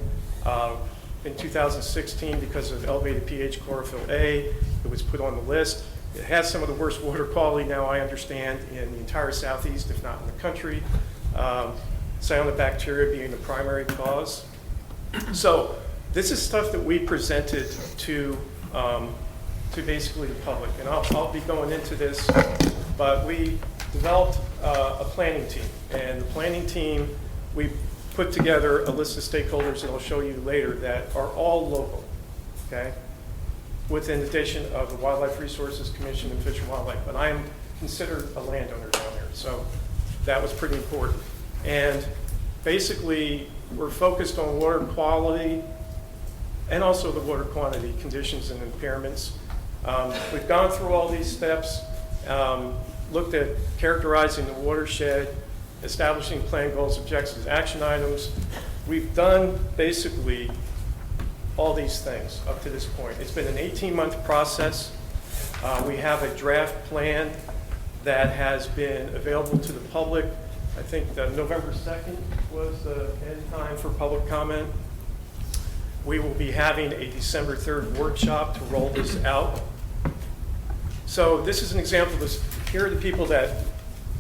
L: in 2016 because of elevated pH chlorophyll A, it was put on the list. It has some of the worst water quality now, I understand, in the entire southeast, if not in the country. Cyanobacteria being the primary cause. So this is stuff that we presented to basically the public, and I'll be going into this, but we developed a planning team, and the planning team, we put together a list of stakeholders that I'll show you later that are all local, okay, within the addition of the Wildlife Resources Commission and Fish and Wildlife, but I am considered a landowner down there, so that was pretty important. And basically, we're focused on water quality and also the water quantity, conditions and impairments. We've gone through all these steps, looked at characterizing the watershed, establishing plan goals, objectives, action items. We've done basically all these things up to this point. It's been an 18-month process. We have a draft plan that has been available to the public. I think that November 2nd was the end time for public comment. We will be having a December 3rd workshop to roll this out. So this is an example of this. Here are the people that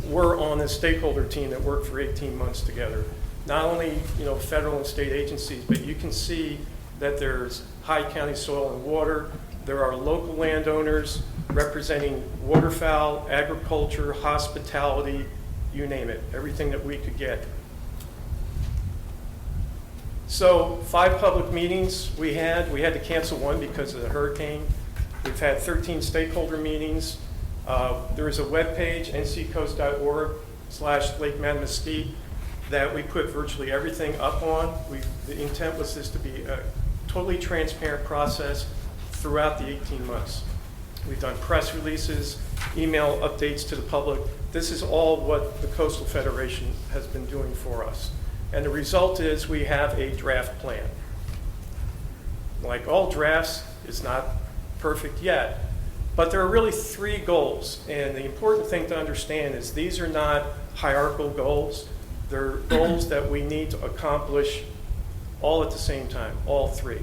L: were on this stakeholder team that worked for 18 months together. Not only federal and state agencies, but you can see that there's Hyde County Soil and Water. There are local landowners representing waterfowl, agriculture, hospitality, you name it, everything that we could get. So 5 public meetings we had to cancel one because of the hurricane. We've had 13 stakeholder meetings. There is a webpage, nccoast.org/Lake Mosquito, that we put virtually everything up on. The intent was this to be a totally transparent process throughout the 18 months. We've done press releases, email updates to the public. This is all what the Coastal Federation has been doing for us. And the result is we have a draft plan. Like all drafts, it's not perfect yet, But there are really three goals, and the important thing to understand is these are not hierarchical goals. They're goals that we need to accomplish all at the same time, all three.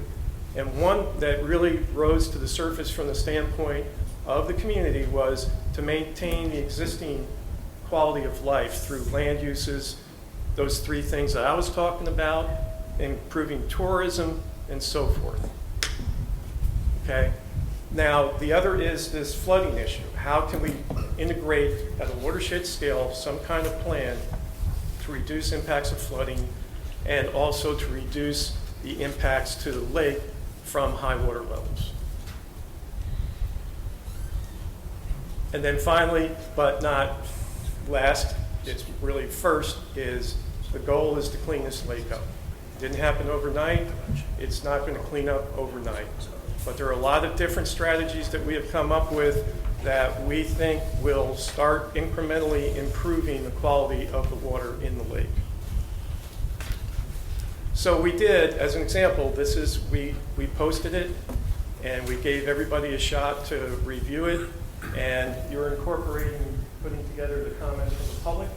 L: And one that really rose to the surface from the standpoint of the community was to maintain the existing quality of life through land uses, those three things that I was talking about, improving tourism, and so forth. Okay? Now, the other is this flooding issue. How can we integrate at a watershed scale some kind of plan to reduce impacts of flooding and also to reduce the impacts to the lake from high water levels? And then finally, but not last, it's really first, is the goal is to clean this lake up. Didn't happen overnight. It's not going to clean up overnight. But there are a lot of different strategies that we have come up with that we think will start incrementally improving the quality of the water in the lake. So we did, as an example, this is, we posted it and we gave everybody a shot to review it, and you're incorporating, putting together the comments from the public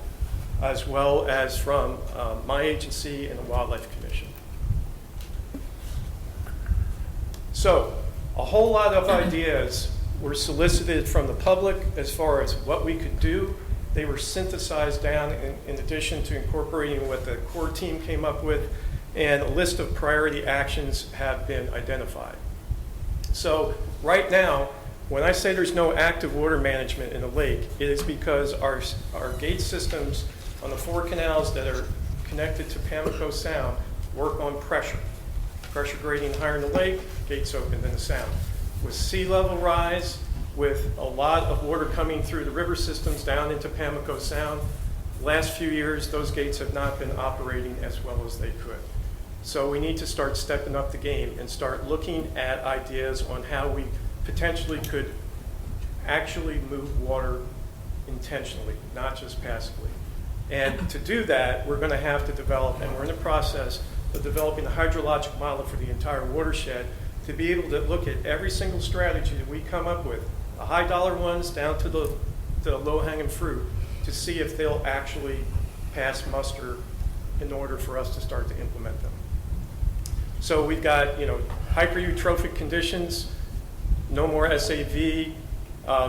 L: as well as from my agency and the Wildlife Commission. So a whole lot of ideas were solicited from the public as far as what we could do. They were synthesized down in addition to incorporating what the core team came up with, and a list of priority actions have been identified. So right now, when I say there's no active water management in the lake, it is because our gate systems on the 4 canals that are connected to Pamlico Sound work on pressure. Pressure gradient higher in the lake, gates open in the sound. With sea level rise, with a lot of water coming through the river systems down into Pamlico Sound, last few years those gates have not been operating as well as they could. So we need to start stepping up the game and start looking at ideas on how we potentially could actually move water intentionally, not just passively. And to do that, we're going to have to develop, and we're in the process of developing a hydrologic model for the entire watershed to be able to look at every single strategy that we come up with, the high dollar ones down to the low hanging fruit, to see if they'll actually pass muster in order for us to start to implement them. So we've got, hypereutrophic conditions, no more SAV,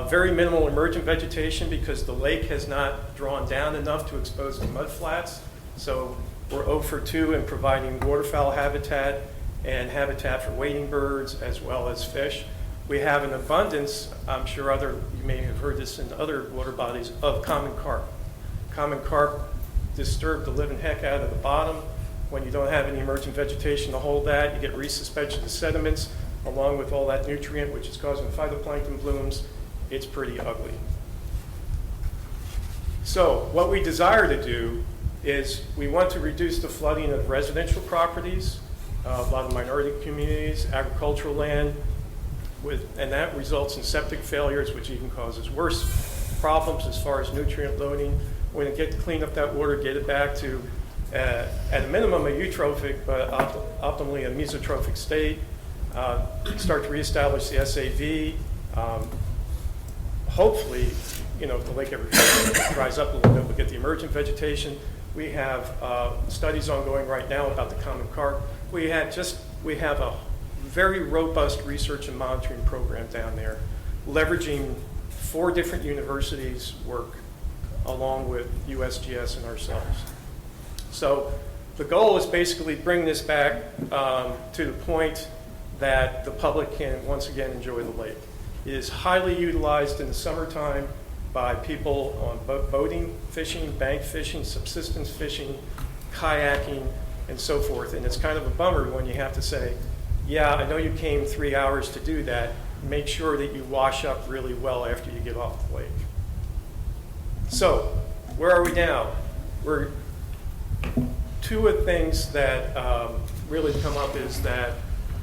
L: very minimal emergent vegetation because the lake has not drawn down enough to expose the mud flats. So we're 0 for 2 in providing waterfowl habitat and habitat for wading birds as well as fish. We have an abundance, I'm sure you may have heard this in other water bodies, of common carp. Common carp disturb the living heck out of the bottom. When you don't have any emergent vegetation to hold that, you get resuspension of sediments along with all that nutrient, which is causing phytoplankton blooms. It's pretty ugly. So what we desire to do is we want to reduce the flooding of residential properties, a lot of minority communities, agricultural land, and that results in septic failures, which even causes worse problems as far as nutrient loading. We're going to get to clean up that water, get it back to, at a minimum, a eutrophic, but optimally a mesotrophic state. Start to reestablish the SAV. Hopefully, if the lake ever dries up a little bit, we'll get the emergent vegetation. We have studies ongoing right now about the common carp. We have a very robust research and monitoring program down there, leveraging 4 different universities' work along with USGS and ourselves. So the goal is basically bring this back to the point that the public can once again enjoy the lake. It is highly utilized in the summertime by people on boating, fishing, bank fishing, subsistence fishing, kayaking, and so forth. And it's kind of a bummer when you have to say, yeah, I know you came 3 hours to do that. Make sure that you wash up really well after you get off the lake. So, where are we now? We're 2 of the things that really come up is that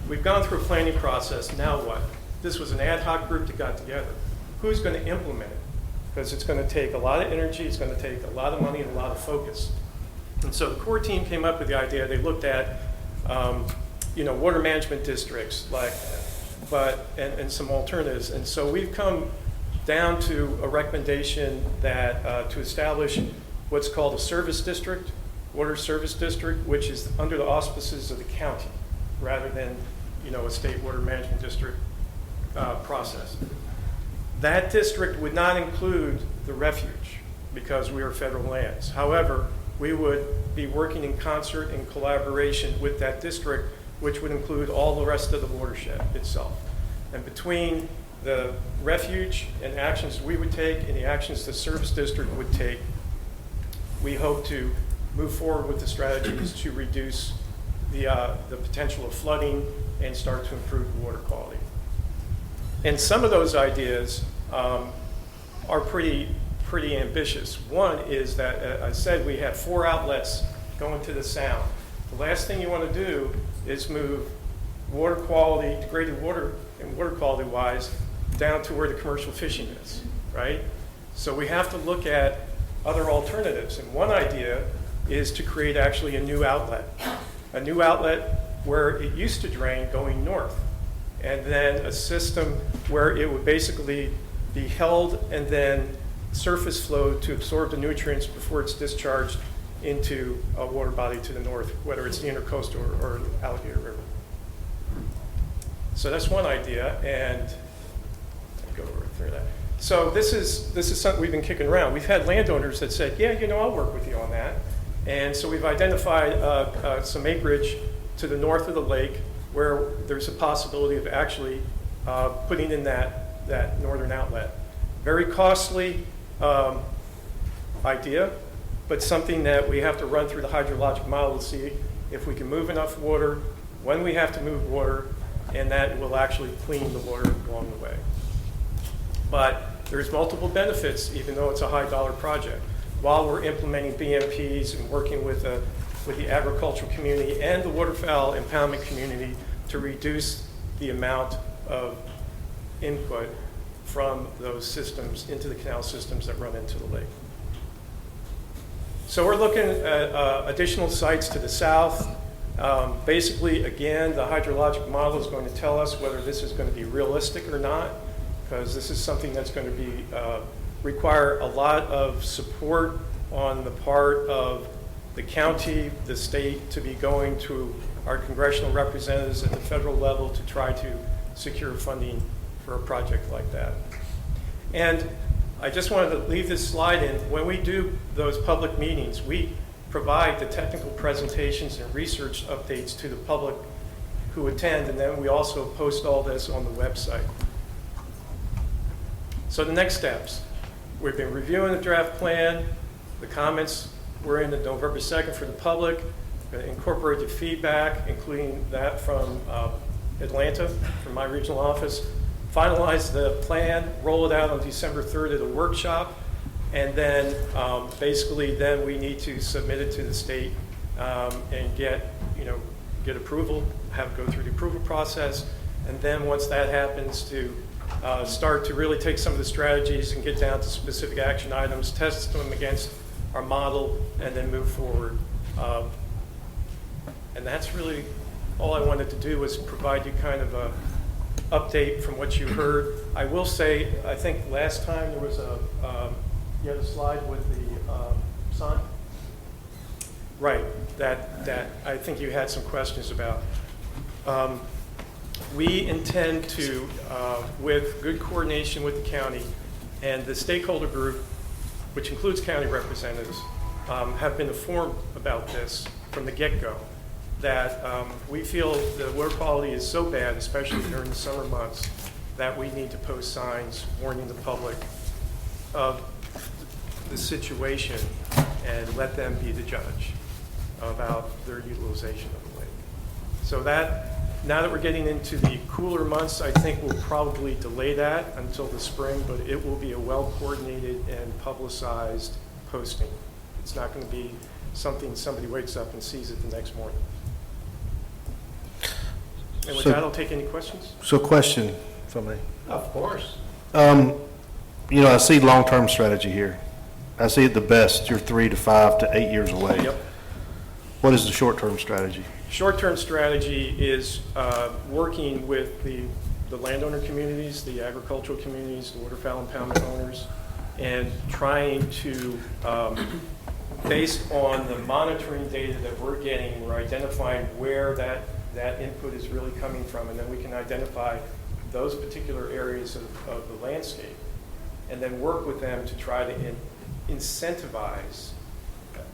L: we've gone through a planning process. Now what? This was an ad hoc group that got together. Who's going to implement it? Because it's going to take a lot of energy, it's going to take a lot of money, and a lot of focus. And so the core team came up with the idea. They looked at, water management districts like and some alternatives. And so we've come down to a recommendation that to establish what's called a service district, water service district, which is under the auspices of the county, rather than, a state water management district process. That district would not include the refuge because we are federal lands. However, we would be working in concert and collaboration with that district, which would include all the rest of the watershed itself. And between the refuge and actions we would take and the actions the service district would take, we hope to move forward with the strategies to reduce the potential of flooding and start to improve water quality. And some of those ideas are pretty ambitious. One is that, I said, we have 4 outlets going to the sound. The last thing you want to do is move water quality, degraded water and water quality wise, down to where the commercial fishing is, right? So we have to look at other alternatives. And one idea is to create actually a new outlet where it used to drain going north, and then a system where it would basically be held and then surface flow to absorb the nutrients before it's discharged into a water body to the north, whether it's the intercoastal or Alligator River. So that's one idea, and I'll go over through that. So this is something we've been kicking around. We've had landowners that said, yeah, I'll work with you on that. And so we've identified some acreage to the north of the lake where there's a possibility of actually putting in that northern outlet. Very costly idea, but something that we have to run through the hydrologic model to see if we can move enough water, when we have to move water, and that will actually clean the water along the way. But there's multiple benefits, even though it's a high dollar project. While we're implementing BMPs and working with the agricultural community and the waterfowl impoundment community to reduce the amount of input from those systems into the canal systems that run into the lake. So we're looking at additional sites to the south. Basically, again, the hydrologic model is going to tell us whether this is going to be realistic or not, because this is something that's going to be require a lot of support on the part of the county, the state, to be going to our congressional representatives at the federal level to try to secure funding for a project like that. And I just wanted to leave this slide in. When we do those public meetings, we provide the technical presentations and research updates to the public who attend, and then we also post all this on the website. So the next steps. We've been reviewing the draft plan. The comments were in the November 2nd for the public. Incorporated feedback, including that from Atlanta, from my regional office. Finalize the plan, roll it out on December 3rd at a workshop, and then basically then we need to submit it to the state and get approval, have it go through the approval process, and then once that happens to start to really take some of the strategies and get down to specific action items, test them against our model, and then move forward. And that's really all I wanted to do, was provide you kind of a update from what you heard. I will say, I think last time there was you had a slide with the sign? Right, that I think you had some questions about. We intend to, with good coordination with the county and the stakeholder group, which includes county representatives, have been informed about this from the get-go, that we feel the water quality is so bad, especially during the summer months, that we need to post signs warning the public of the situation and let them be the judge about their utilization of the lake. So that, now that we're getting into the cooler months, I think we'll probably delay that until the spring, but it will be a well-coordinated and publicized posting. It's not going to be something somebody wakes up and sees it the next morning. And with that, I'll take any questions.
E: So question from me.
B: Of course.
E: I see long-term strategy here. I see it the best, you're 3 to 5 to 8 years away.
L: Yep.
E: What is the short-term strategy?
L: Short-term strategy is working with the the landowner communities, the agricultural communities, the waterfowl impoundment owners, and trying to, based on the monitoring data that we're getting, we're identifying where that input is really coming from, and then we can identify those particular areas of the landscape, and then work with them to try to incentivize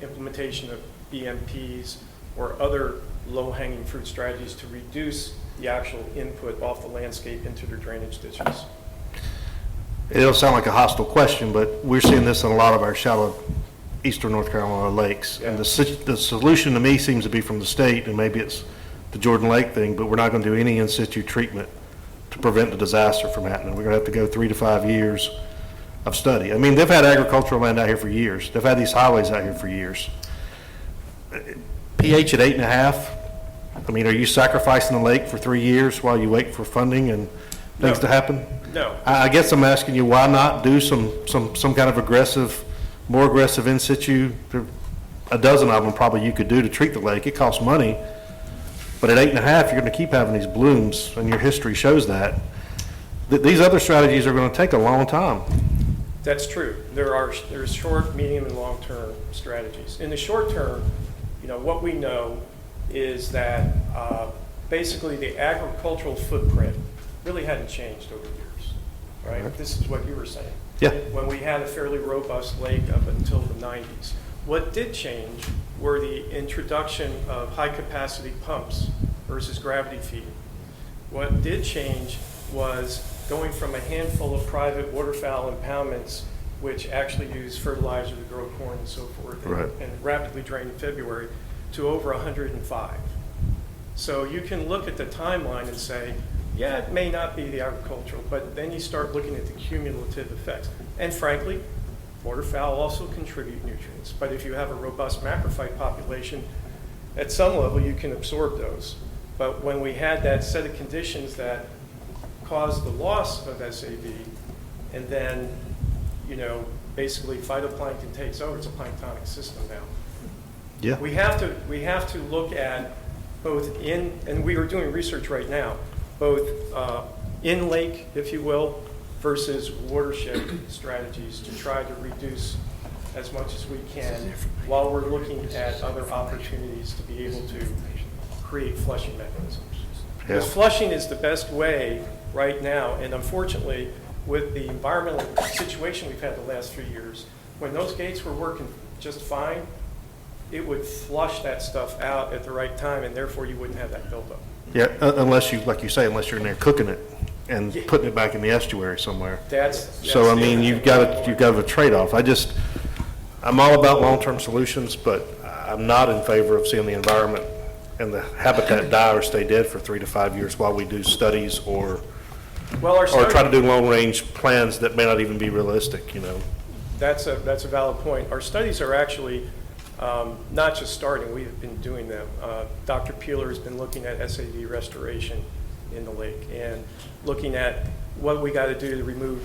L: implementation of EMPs or other low-hanging fruit strategies to reduce the actual input off the landscape into their drainage ditches.
E: It'll sound like a hostile question, but we're seeing this in a lot of our shallow eastern North Carolina lakes. And the solution to me seems to be from the state, and maybe it's the Jordan Lake thing, but we're not going to do any in situ treatment to prevent the disaster from happening. We're going to have to go 3 to 5 years of study. I mean, they've had agricultural land out here for years. They've had these highways out here for years. pH at 8.5. I mean, are you sacrificing the lake for 3 years while you wait for funding and things to happen?
L: No.
E: I guess I'm asking you, why not do some kind of more aggressive in situ? There are a dozen of them probably you could do to treat the lake. It costs money, but at 8.5, you're going to keep having these blooms, and your history shows that. These other strategies are going to take a long time.
L: That's true. There's short, medium, and long-term strategies. In the short term, what we know is that basically the agricultural footprint really hadn't changed over years, right?
E: Right.
L: This is what you were saying.
E: Yeah.
L: When we had a fairly robust lake up until the 90s. What did change were the introduction of high-capacity pumps versus gravity feeding. What did change was going from a handful of private waterfowl impoundments, which actually use fertilizer to grow corn and so forth,
E: Right.
L: and rapidly drain in February, to over 105. So you can look at the timeline and say, yeah, it may not be the agricultural, but then you start looking at the cumulative effects. And frankly, waterfowl also contribute nutrients, but if you have a robust macrophyte population, at some level you can absorb those. But when we had that set of conditions that caused the loss of SAB, and then, basically phytoplankton takes over, it's a planktonic system now.
E: Yeah.
L: We have to look at both and we are doing research right now, both in lake, if you will, versus watershed strategies to try to reduce as much as we can while we're looking at other opportunities to be able to create flushing mechanisms. Because flushing is the best way right now, and unfortunately, with the environmental situation we've had the last few years, when those gates were working just fine, it would flush that stuff out at the right time, and therefore you wouldn't have that buildup.
E: Yeah, unless you, like you say, unless you're in there cooking it and putting it back in the estuary somewhere. So I mean, you've got a trade-off. I'm all about long-term solutions, but I'm not in favor of seeing the environment and the habitat die or stay dead for 3 to 5 years while we do studies or try to do long-range plans that may not even be realistic.
L: That's a valid point. Our studies are actually not just starting, we've been doing them. Dr. Peeler has been looking at SAD restoration in the lake and looking at what we got to do to remove,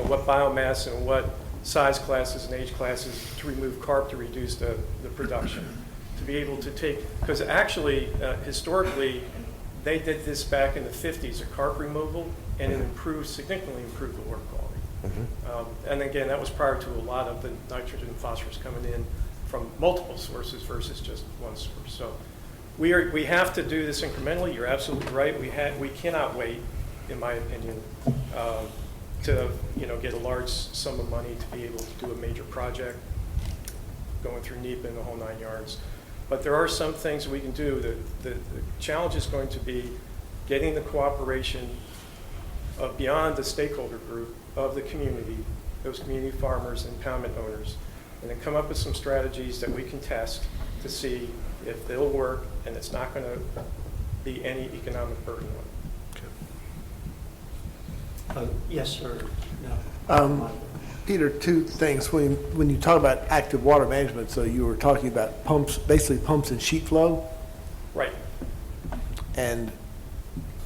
L: what biomass and what size classes and age classes to remove carp to reduce the production. To be able to take, because actually, historically, they did this back in the 50s, a carp removal, and it significantly improved the water quality. Mm-hmm. And again, that was prior to a lot of the nitrogen and phosphorus coming in from multiple sources versus just one source. So we have to do this incrementally. You're absolutely right. We cannot wait, in my opinion, to get a large sum of money to be able to do a major project, going through NEPA and the whole 9 yards. But there are some things we can do. The challenge is going to be getting the cooperation of beyond the stakeholder group of the community, those community farmers and impoundment owners, and then come up with some strategies that we can test to see if they'll work and it's not going to be any economic burden on it.
B: Yes, sir.
G: No. Peter, two things. When you talk about active water management, so you were talking about pumps, basically pumps and sheet flow?
L: Right.
G: And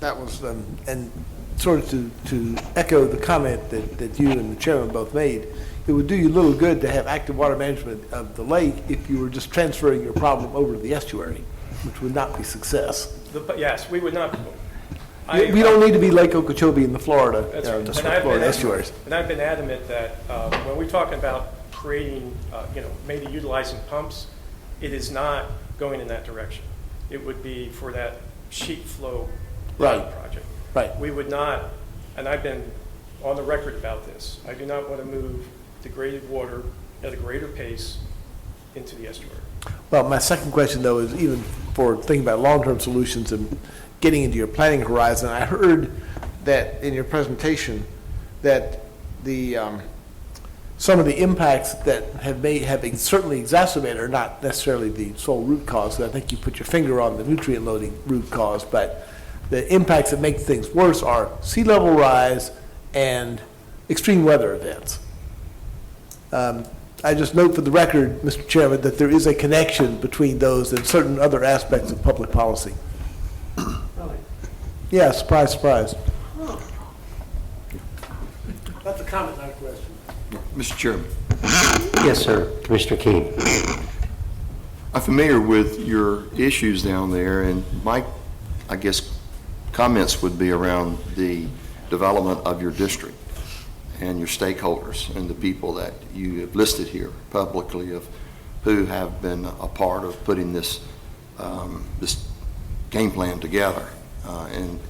G: that was, and sort of to echo the comment that you and the chairman both made, it would do you little good to have active water management of the lake if you were just transferring your problem over to the estuary, which would not be success.
L: Yes, we would not.
G: We don't need to be Lake Okeechobee in the Florida,
L: That's
G: you know,
L: right.
G: the
L: And I've
G: Florida
L: been-
G: estuaries.
L: And I've been adamant that when we're talking about creating, maybe utilizing pumps, it is not going in that direction. It would be for that sheet flow
G: Right.
L: project.
G: Right.
L: We would not, and I've been on the record about this, I do not want to move degraded water at a greater pace into the estuary.
G: Well, my second question, though, is even for thinking about long-term solutions and getting into your planning horizon, I heard that in your presentation that the some of the impacts that have certainly exacerbated are not necessarily the sole root cause. I think you put your finger on the nutrient loading root cause, but the impacts that make things worse are sea level rise and extreme weather events. I just note for the record, Mr. Chairman, that there is a connection between those and certain other aspects of public policy. Yeah, surprise, surprise. That's a comment, not a question.
D: Mr. Chairman,
B: Yes, sir. Commissioner Keen.
D: I'm familiar with your issues down there, and my, I guess, comments would be around the development of your district and your stakeholders and the people that you have listed here publicly of who have been a part of putting this this game plan together. And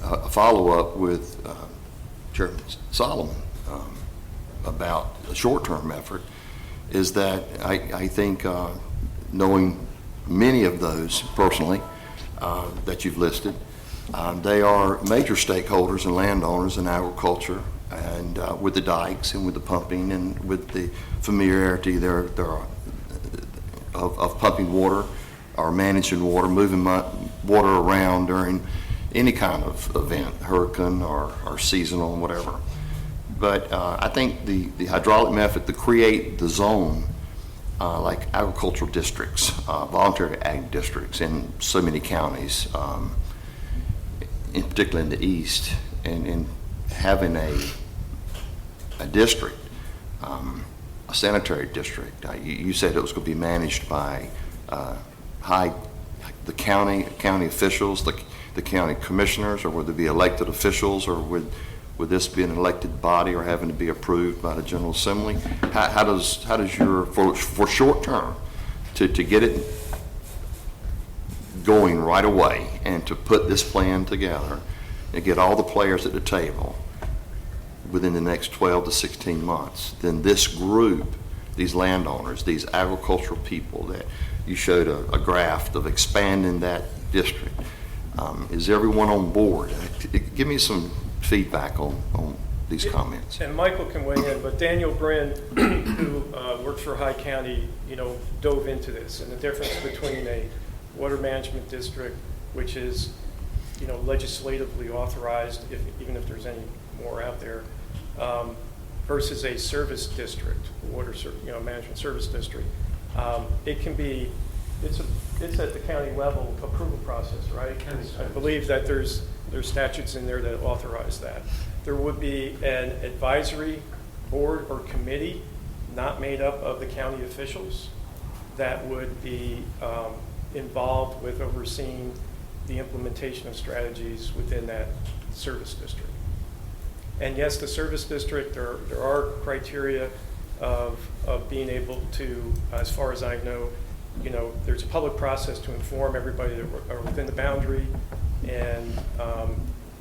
D: a follow-up with Chairman Solomon about a short-term effort is that I think knowing many of those personally that you've listed, they are major stakeholders and landowners in agriculture and with the dikes and with the pumping and with the familiarity there are of pumping water or managing water, moving water around during any kind of event, hurricane or seasonal, whatever. But I think the hydraulic method to create the zone, like agricultural districts, voluntary ag districts in so many counties, in particular in the east, and having a district, a sanitary district. You said it was going to be managed by the county officials, the county commissioners, or would there be elected officials, or would this be an elected body or having to be approved by the General Assembly? How does your, for short term, to get it going right away and to put this plan together and get all the players at the table within the next 12 to 16 months, then this group, these landowners, these agricultural people that you showed a graph of expanding that district, is everyone on board? Give me some feedback on these comments.
L: And Michael can weigh in, but Daniel Brin, who works for High County, dove into this and the difference between a water management district, which is, legislatively authorized, even if there's any more out there, versus a service district, management service district. It can be, it's at the county level approval process, right? I believe that there's statutes in there that authorize that. There would be an advisory board or committee not made up of the county officials that would be involved with overseeing the implementation of strategies within that service district. And yes, the service district, there are criteria of being able to, as far as I know, there's a public process to inform everybody that are within the boundary and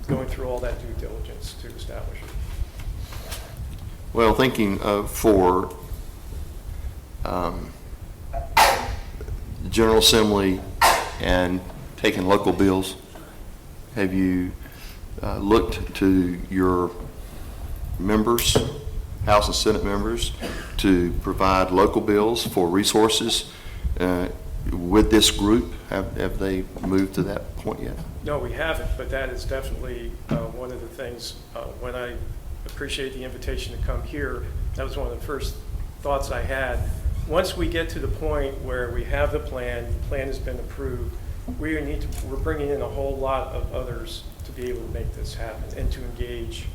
L: going through all that due diligence to establish it.
D: Well, thinking for the General Assembly and taking local bills, have you looked to your members, House and Senate members, to provide local bills for resources with this group? Have they moved to that point yet?
L: No, we haven't, but that is definitely one of the things. When I appreciate the invitation to come here, that was one of the first thoughts I had. Once we get to the point where we have the plan has been approved, we're bringing in a whole lot of others to be able to make this happen and to engage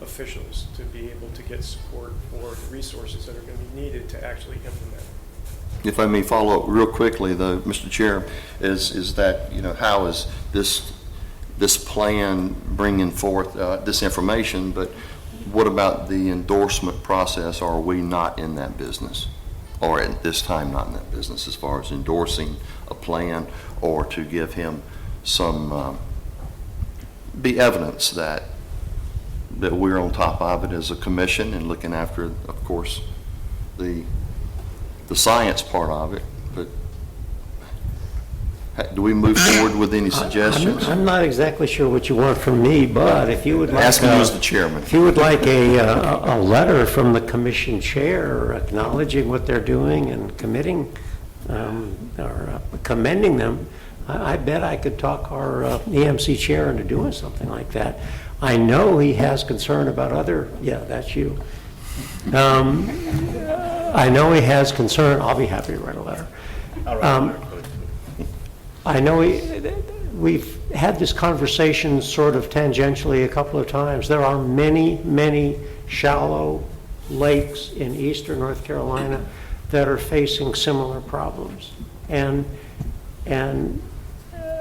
L: officials to be able to get support for the resources that are going to be needed to actually implement it.
D: If I may follow up real quickly, though, Mr. Chair, is that, how is this plan bringing forth this information, but what about the endorsement process? Are we not in that business, or at this time not in that business as far as endorsing a plan, or to give him some, be evidence that we're on top of it as a commission and looking after, of course, the science part of it, but do we move forward with any suggestions?
B: I'm not exactly sure what you want from me, but if you would like...
D: Asking you as the chairman.
B: If you would like a letter from the commission chair acknowledging what they're doing and committing or commending them, I bet I could talk our EMC chair into doing something like that. I know he has concern about other... Yeah, that's you. I know he has concern. I'll be happy to write a letter. I know we've had this conversation sort of tangentially a couple of times. There are many, many shallow lakes in eastern North Carolina that are facing similar problems. And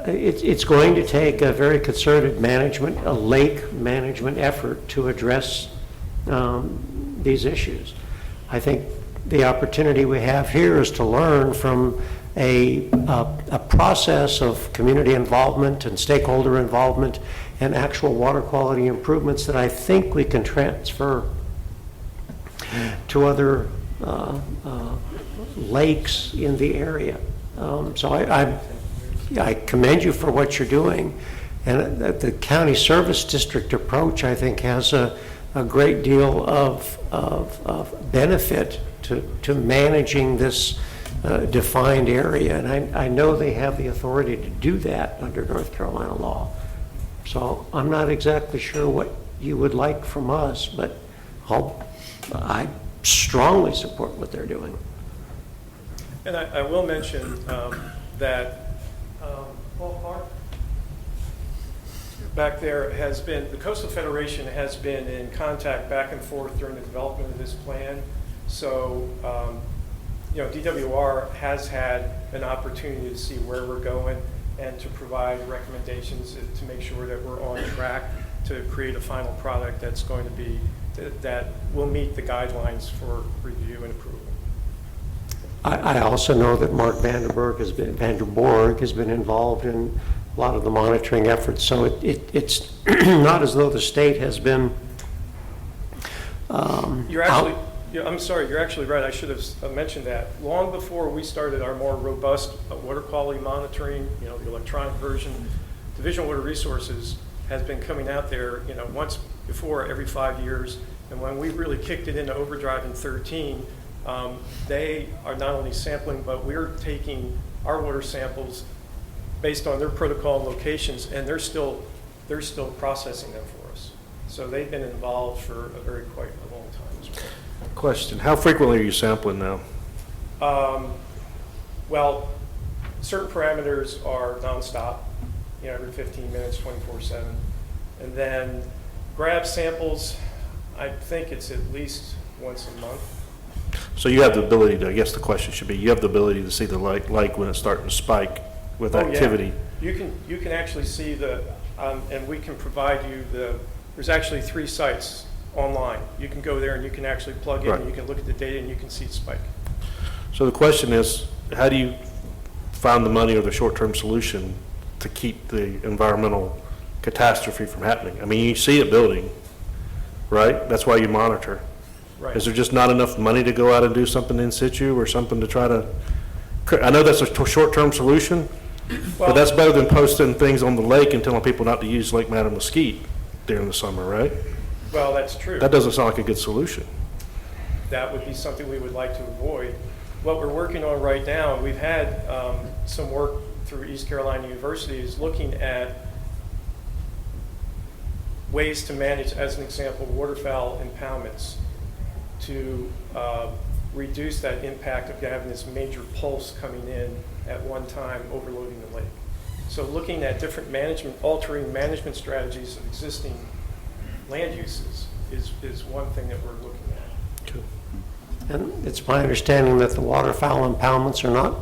B: it's going to take a very concerted management, a lake management effort to address these issues. I think the opportunity we have here is to learn from a process of community involvement and stakeholder involvement and actual water quality improvements that I think we can transfer to other lakes in the area. So I commend you for what you're doing. And the county service district approach, I think, has a great deal of benefit to managing this defined area, and I know they have the authority to do that under North Carolina law. So I'm not exactly sure what you would like from us, but I strongly support what they're doing.
L: And I will mention that Paul Park back there has been, the Coastal Federation has been in contact back and forth during the development of this plan. So DWR has had an opportunity to see where we're going and to provide recommendations to make sure that we're on track to create a final product that's going to be, that will meet the guidelines for review and approval.
B: I also know that Mark Vanderborg has been involved in a lot of the monitoring efforts, so it's not as though the state has been
L: You're actually, I'm sorry, you're actually right. I should have mentioned that. Long before we started our more robust water quality monitoring, the electronic version, Division of Water Resources has been coming out there, once before every 5 years. And when we really kicked it into overdrive in 2013, they are not only sampling, but we're taking our water samples based on their protocol and locations, and they're still processing them for us. So they've been involved for a quite a long time as well.
E: Question, how frequently are you sampling now?
L: Well, certain parameters are nonstop, every 15 minutes, 24/7. And then grab samples, I think it's at least once a month.
E: So you have the ability to, I guess the question should be, you have the ability to see the lake when it's starting to spike with activity.
L: Yeah. You can actually see and we can provide you there's actually 3 sites online. You can go there and you can actually plug in, and you can look at the data and you can see the spike.
E: So the question is, how do you find the money or the short-term solution to keep the environmental catastrophe from happening? I mean, you see it building, right? That's why you monitor.
L: Right.
E: Is there just not enough money to go out and do something in situ or something to try to, I know that's a short-term solution, but that's better than posting things on the lake and telling people not to use Lake Madam Mosquito during the summer, right?
L: Well, that's true.
E: That doesn't sound like a good solution.
L: That would be something we would like to avoid. What we're working on right now, we've had some work through East Carolina University is looking at ways to manage, as an example, waterfowl impoundments to reduce that impact of having this major pulse coming in at one time, overloading the lake. So looking at different altering management strategies of existing land uses is one thing that we're looking at.
E: Cool.
B: And it's my understanding that the waterfowl impoundments are not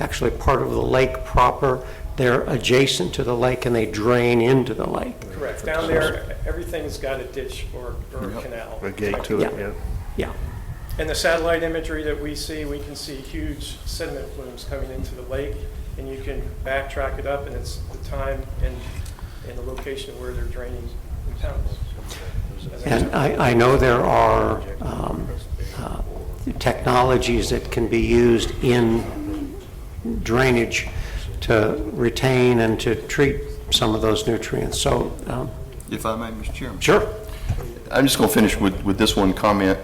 B: actually part of the lake proper. They're adjacent to the lake and they drain into the lake.
L: Correct. Down there, everything's got a ditch or a canal.
E: A gate to it, yeah.
B: Yeah.
L: In the satellite imagery that we can see huge sediment plumes coming into the lake, and you can backtrack it up, and it's the time and the location where they're draining impoundments.
B: And I know there are technologies that can be used in drainage to retain and to treat some of those nutrients. So,
D: If I may, Mr. Chairman.
B: sure.
D: I'm just going to finish with this one comment.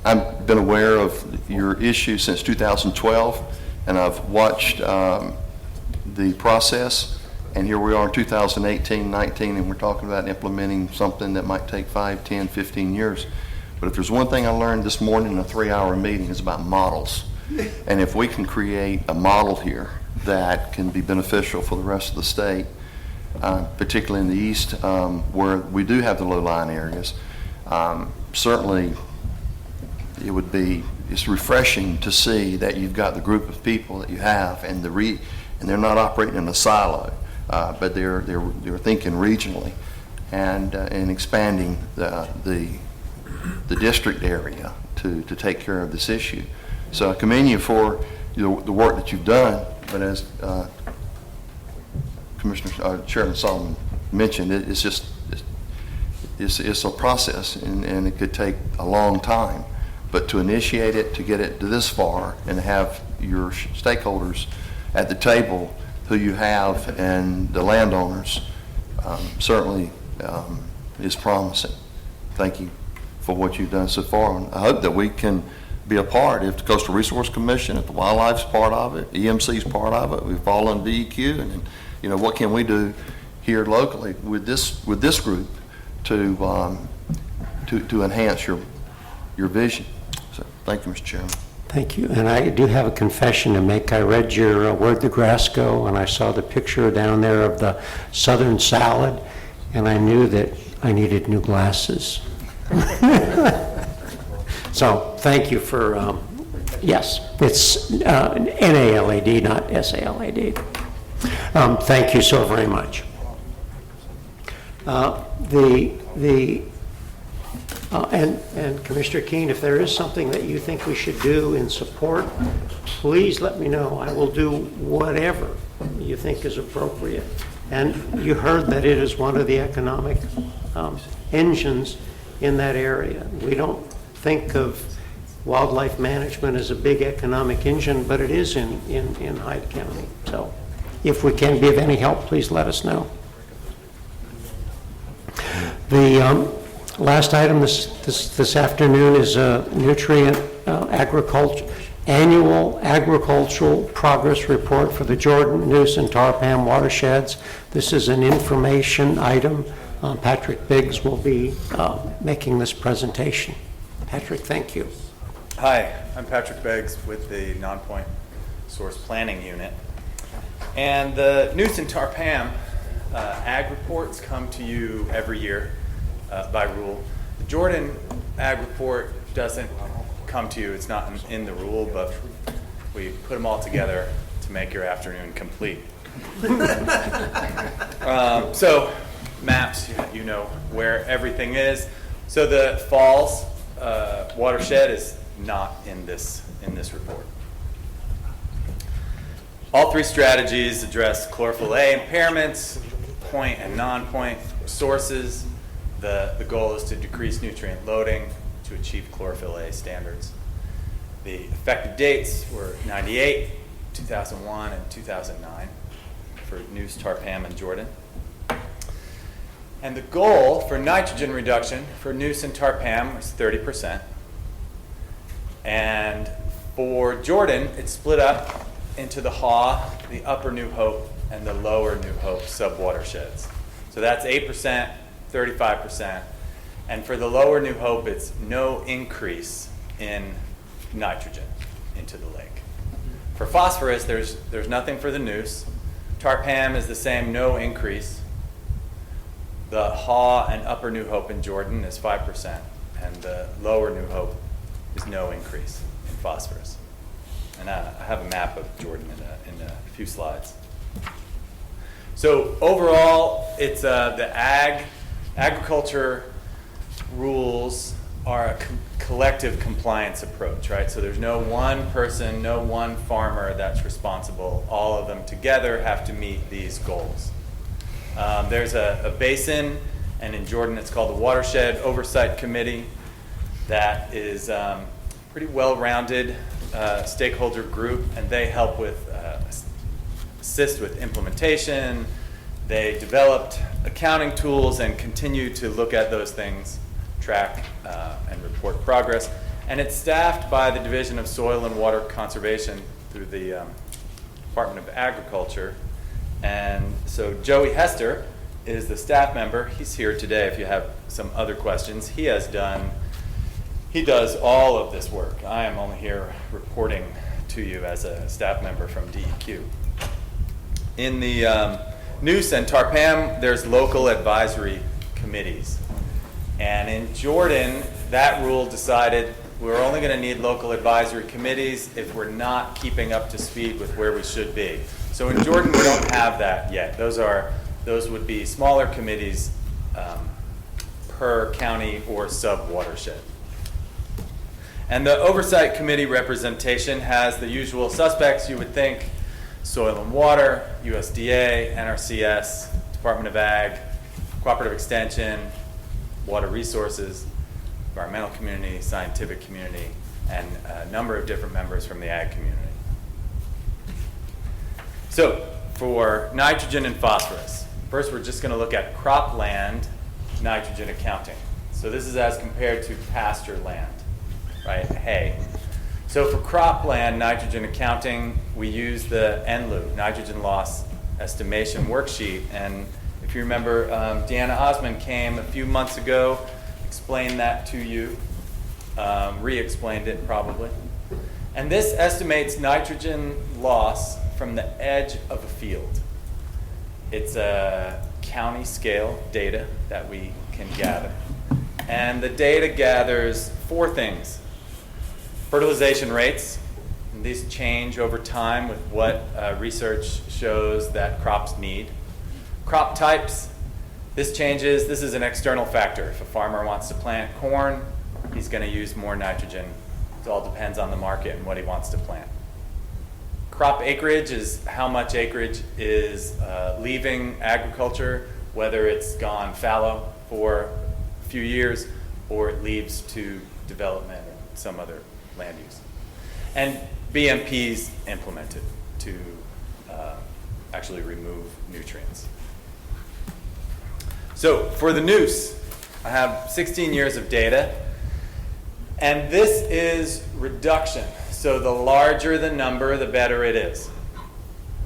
D: I've been aware of your issue since 2012, and I've watched the process, and here we are in 2018, 19, and we're talking about implementing something that might take 5, 10, 15 years. But if there's one thing I learned this morning in a 3-hour meeting, it's about models. And if we can create a model here that can be beneficial for the rest of the state, particularly in the east, where we do have the low-lying areas, certainly it's refreshing to see that you've got the group of people that you have, and they're not operating in a silo, but they're thinking regionally and expanding the district area to take care of this issue. So I commend you for the work that you've done, but as Chairman Solomon mentioned, it's a process, and it could take a long time. But to initiate it, to get it to this far, and have your stakeholders at the table who you have and the landowners certainly is promising. Thank you for what you've done so far. And I hope that we can be a part, if the Coastal Resource Commission, if the wildlife's part of it, EMC's part of it, we fall on DEQ, and then, what can we do here locally with this group to enhance your vision. So thank you, Mr. Chairman.
B: Thank you. And I do have a confession to make. I read your Where'd the Grass Go? And I saw the picture down there of the southern salad, and I knew that I needed new glasses. So thank you for, yes, it's NALAD, not SALAD. Thank you so very much. And Commissioner Keene, if there is something that you think we should do in support, please let me know. I will do whatever you think is appropriate. And you heard that it is one of the economic engines in that area. We don't think of wildlife management as a big economic engine, but it is in Hyde County. So if we can be of any help, please let us know. The last item this afternoon is a nutrient annual agricultural progress report for the Jordan, Neuse, and Tarpan watersheds. This is an information item. Patrick Biggs will be making this presentation. Patrick, thank you.
M: Hi, I'm Patrick Biggs with the Non-Point Source Planning Unit. And the Neuse and Tarpan ag reports come to you every year by rule. The Jordan ag report doesn't come to you. It's not in the rule, but we put them all together to make your afternoon complete. So maps, you know where everything is. So the Falls watershed is not in this report. All three strategies address chlorophyll A impairments, point and non-point sources. The goal is to decrease nutrient loading to achieve chlorophyll A standards. The effective dates were 98, 2001, and 2009 for Neuse, Tarpan, and Jordan. And the goal for nitrogen reduction for Neuse and Tarpan was 30%. And for Jordan, it's split up into the Haw, the Upper New Hope, and the Lower New Hope subwatersheds. So that's 8%, 35%. And for the Lower New Hope, it's no increase in nitrogen into the lake. For phosphorus, there's nothing for the Neuse. Tarpan is the same, no increase. The Haw and Upper New Hope in Jordan is 5%, and the Lower New Hope is no increase in phosphorus. And I have a map of Jordan in a few slides. So overall, it's the agriculture rules are a collective compliance approach, right? So there's no one person, no one farmer that's responsible. All of them together have to meet these goals. There's a basin, and in Jordan it's called the Watershed Oversight Committee that is pretty well-rounded stakeholder group, and they help with assist with implementation. They developed accounting tools and continue to look at those things, track and report progress. And it's staffed by the Division of Soil and Water Conservation through the Department of Agriculture. And so Joey Hester is the staff member. He's here today if you have some other questions. He does all of this work. I am only here reporting to you as a staff member from DEQ. In the Neuse and Tarpan, there's local advisory committees. And in Jordan, that rule decided we're only going to need local advisory committees if we're not keeping up to speed with where we should be. So in Jordan, we don't have that yet. Those would be smaller committees per county or sub-watershed. And the Oversight Committee representation has the usual suspects you would think: Soil and Water, USDA, NRCS, Department of Ag, Cooperative Extension, Water Resources, environmental community, scientific community, and a number of different members from the ag community. So for nitrogen and phosphorus, first we're just going to look at cropland nitrogen accounting. So this is as compared to pasture land, right? Hay. So for cropland nitrogen accounting, we use the NLU, nitrogen loss estimation worksheet. And if you remember, Deanna Osmond came a few months ago, explained that to you, re-explained it probably. And this estimates nitrogen loss from the edge of a field. It's a county scale data that we can gather. And the data gathers four things: fertilization rates, and these change over time with what research shows that crops need. Crop types, this changes. This is an external factor. If a farmer wants to plant corn, he's going to use more nitrogen. It all depends on the market and what he wants to plant. Crop acreage is how much acreage is leaving agriculture, whether it's gone fallow for a few years or it leaves to development or some other land use. And BMPs implemented to actually remove nutrients. So for the Neuse, I have 16 years of data, and this is reduction. So the larger the number, the better it is.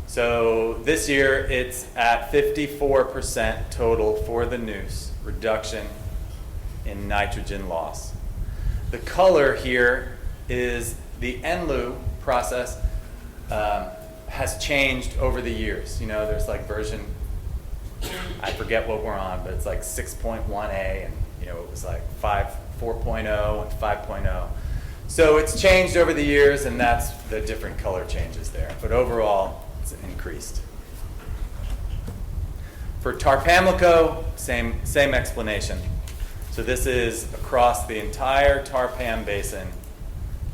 M: So this year it's at 54% total for the Neuse, reduction in nitrogen loss. The color here is the NLU process has changed over the years. You know, there's like version, I forget what we're on, but it's like 6.1a, and you know, it was like 4.0 and 5.0. So it's changed over the years, and that's the different color changes there. But overall, it's increased. For Tarpamlico, same explanation. So this is across the entire Tarpan basin.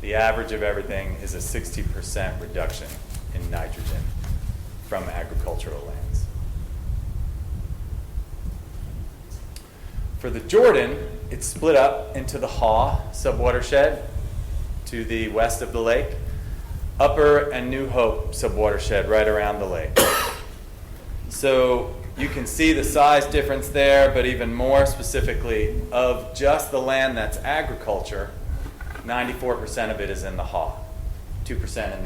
M: The average of everything is a 60% reduction in nitrogen from agricultural lands. For the Jordan, it's split up into the Haw subwatershed to the west of the lake, Upper and New Hope subwatershed right around the lake. So you can see the size difference there, but even more specifically, of just the land that's agriculture, 94% of it is in the Haw, 2% in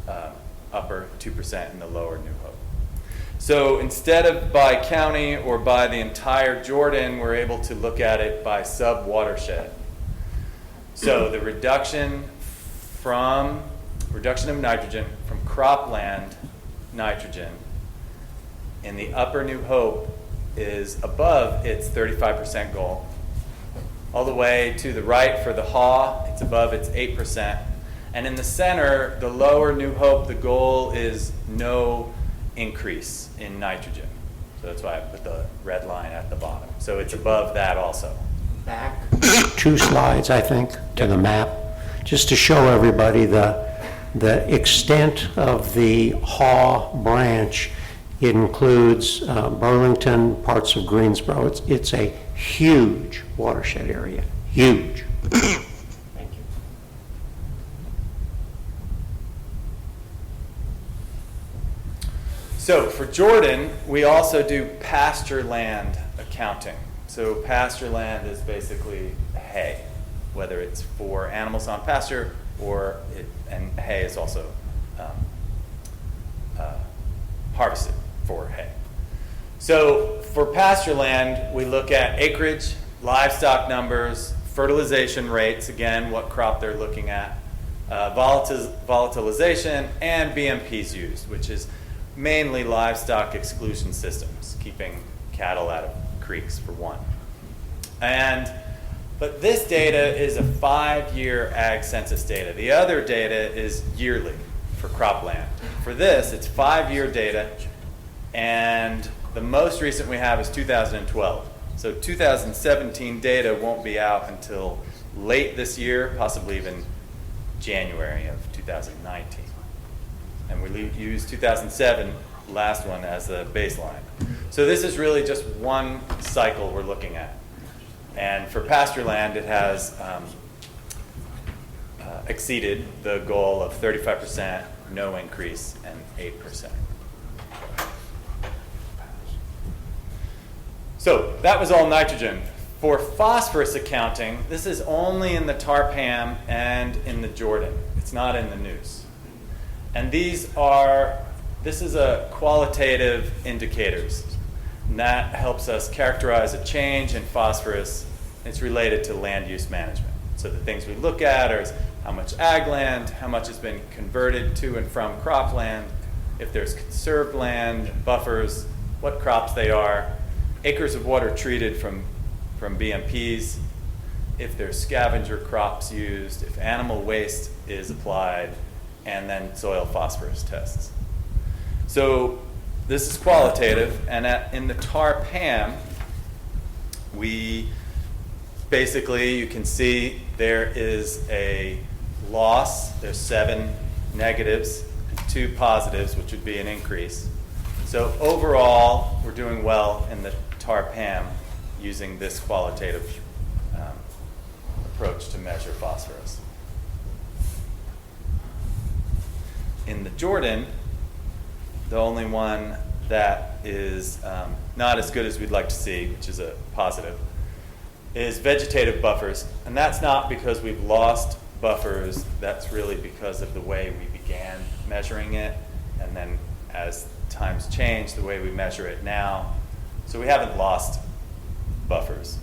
M: the upper, 2% in the lower New Hope. So instead of by county or by the entire Jordan, we're able to look at it by sub-watershed. So the reduction of nitrogen from cropland nitrogen in the upper New Hope is above its 35% goal, All the way to the right for the Haw, it's above its 8%. And in the center, the lower New Hope, the goal is no increase in nitrogen. So that's why I put the red line at the bottom. So it's above that also.
B: Back 2 slides, I think, to the map, just to show everybody the extent of the Haw branch. It includes Burlington, parts of Greensboro. It's a huge watershed area, huge. Thank you.
M: So for Jordan, we also do pasture land accounting. So pasture land is basically hay, whether it's for animals on pasture and hay is also harvested for hay. So for pasture land, we look at acreage, livestock numbers, fertilization rates, again, what crop they're looking at, volatilization, and BMPs used, which is mainly livestock exclusion systems, keeping cattle out of creeks for one. But this data is a 5-year ag census data. The other data is yearly for cropland. For this, it's 5-year data, and the most recent we have is 2012. So 2017 data won't be out until late this year, possibly even January of 2019. And we use 2007, last one, as the baseline. So this is really just one cycle we're looking at. And for pasture land, it has exceeded the goal of 35%, no increase, and 8%. So that was all nitrogen. For phosphorus accounting, this is only in the Tarpan and in the Jordan. It's not in the Neuse. And this is a qualitative indicators. And that helps us characterize a change in phosphorus. It's related to land use management. So the things we look at are how much ag land, how much has been converted to and from cropland, if there's conserved land, buffers, what crops they are, acres of water treated from BMPs, if there's scavenger crops used, if animal waste is applied, and then soil phosphorus tests. So this is qualitative, and in the Tarpan, we basically, you can see there is a loss. There's 7 negatives and 2 positives, which would be an increase. So overall, we're doing well in the Tarpan using this qualitative approach to measure phosphorus. In the Jordan, the only one that is not as good as we'd like to see, which is a positive, is vegetative buffers. And that's not because we've lost buffers, that's really because of the way we began measuring it, and then as times change, the way we measure it now. So we haven't lost buffers.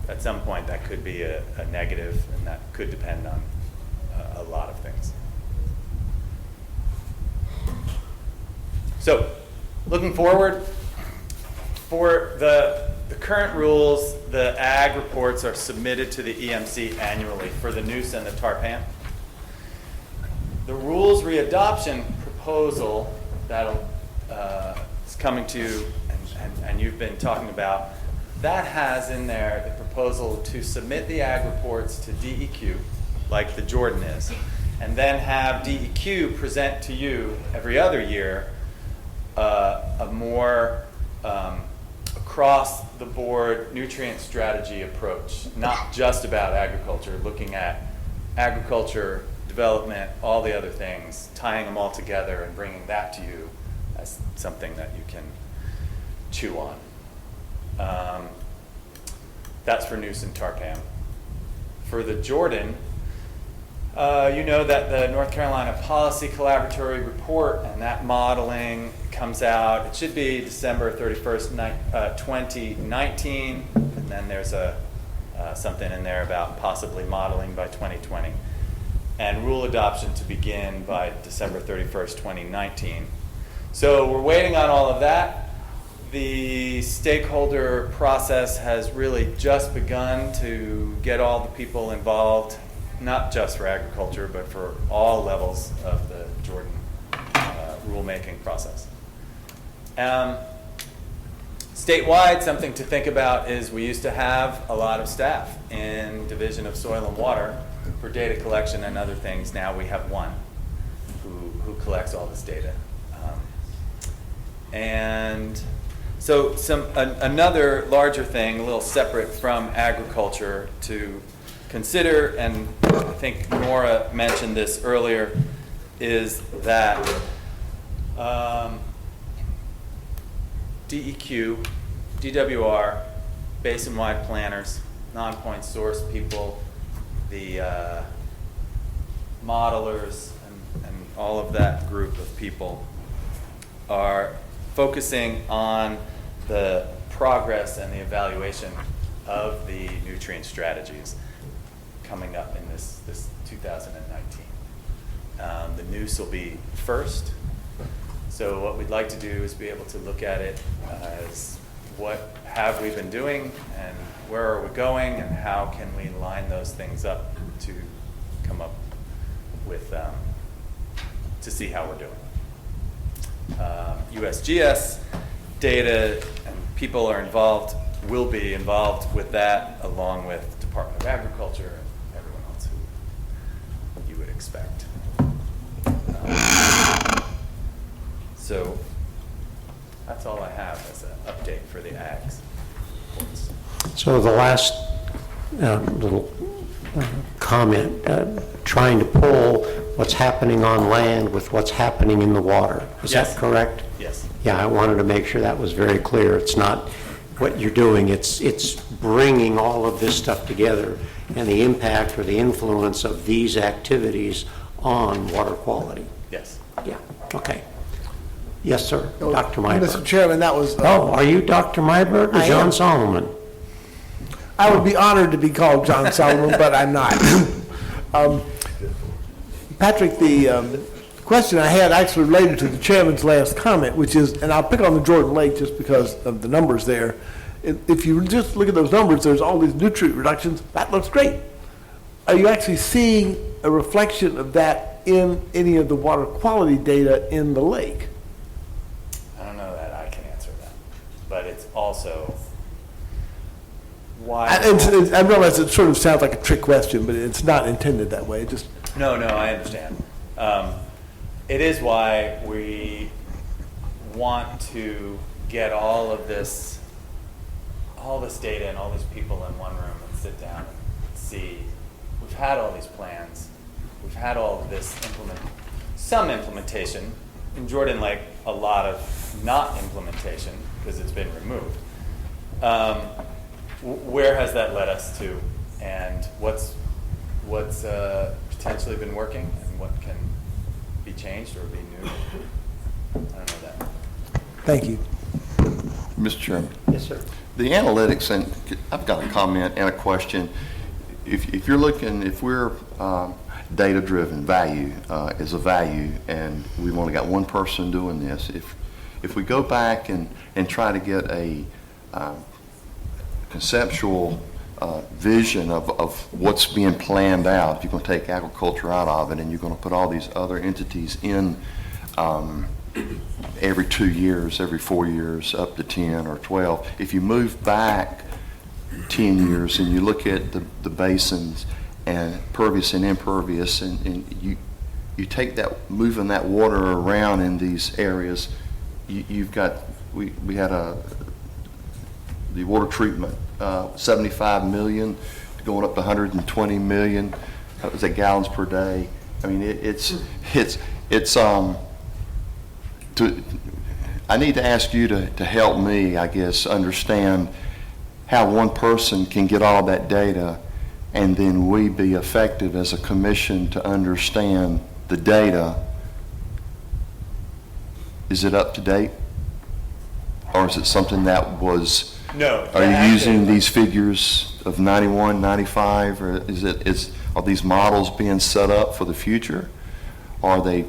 M: At some point, that could be a negative, and that could depend on a lot of things. So, looking forward, for the current rules, the ag reports are submitted to the EMC annually for the Neuse and the Tarpan. The rules readoption proposal that is coming to you and you've been talking about, that has in there the proposal to submit the ag reports to DEQ, like the Jordan is, and then have DEQ present to you every other year a more across-the-board nutrient strategy approach, not just about agriculture, looking at agriculture, development, all the other things, tying them all together and bringing that to you as something that you can chew on. That's for Neuse and Tarpan. For the Jordan, you know that the North Carolina Policy Collaboratory Report and that modeling comes out. It should be December 31st, 2019, and then there's something in there about possibly modeling by 2020. And rule adoption to begin by December 31st, 2019. So we're waiting on all of that. The stakeholder process has really just begun to get all the people involved, not just for agriculture, but for all levels of the Jordan rulemaking process. Statewide, something to think about is we used to have a lot of staff in Division of Soil and Water for data collection and other things. Now we have one who collects all this data. And so another larger thing, a little separate from agriculture to consider, and I think Nora mentioned this earlier, is that DEQ, DWR, basin-wide planners, non-point source people, the modelers, and all of that group of people are focusing on the progress and the evaluation of the nutrient strategies coming up in this 2019. The NOOS will be first. So what we'd like to do is be able to look at it as what have we been doing and where are we going and how can we line those things up to come up with, to see how we're doing. USGS data and people are involved, will be involved with that along with Department of Agriculture and everyone else who you would expect. So that's all I have as an update for the ags.
B: So the last little comment, trying to pull what's happening on land with what's happening in the water. Is
M: Yes.
B: that correct?
M: Yes.
B: Yeah, I wanted to make sure that was very clear. It's not what you're doing, it's bringing all of this stuff together and the impact or the influence of these activities on water quality.
M: Yes.
B: Yeah, okay. Yes, sir, Dr. Myberg.
G: Mr. Chairman, that was...
B: Oh, are you Dr. Myberg or
G: I
B: John
G: am.
B: Solomon?
G: I would be honored to be called John Solomon, but I'm not. Patrick, the question I had actually related to the chairman's last comment, which is, and I'll pick on the Jordan Lake just because of the numbers there. If you just look at those numbers, there's all these nutrient reductions. That looks great. Are you actually seeing a reflection of that in any of the water quality data in the lake?
M: I don't know that I can answer that, but it's also why.
G: I realize it sort of sounds like a trick question, but it's not intended that way. It just
M: No, I understand. It is why we want to get all this data and all these people in one room and sit down and see. We've had all these plans. We've had all of this some implementation. In Jordan Lake, a lot of not implementation because it's been removed. Where has that led us to, and what's potentially been working, and what can be changed or be new? I don't know that.
G: thank you.
D: Mr. Chairman.
B: Yes, sir.
D: The analytics, and I've got a comment and a question. If you're looking, if we're data-driven, value is a value, and we've only got one person doing this, if we go back and try to get a conceptual vision of what's being planned out, if you're going to take agriculture out of it and you're going to put all these other entities in every 2 years, every 4 years, up to 10 or 12. If you move back 10 years and you look at the basins and pervious and impervious, and you take that, moving that water around in these areas, you've got, we had the water treatment, 75 million going up to 120 million. That was gallons per day. I mean, I need to ask you to help me, I guess, understand how one person can get all that data and then we be effective as a commission to understand the data. Is it up to date? Or is it something that was...
M: No.
D: Are you using these figures of 91, 95, or are these models being set up for the future? Are they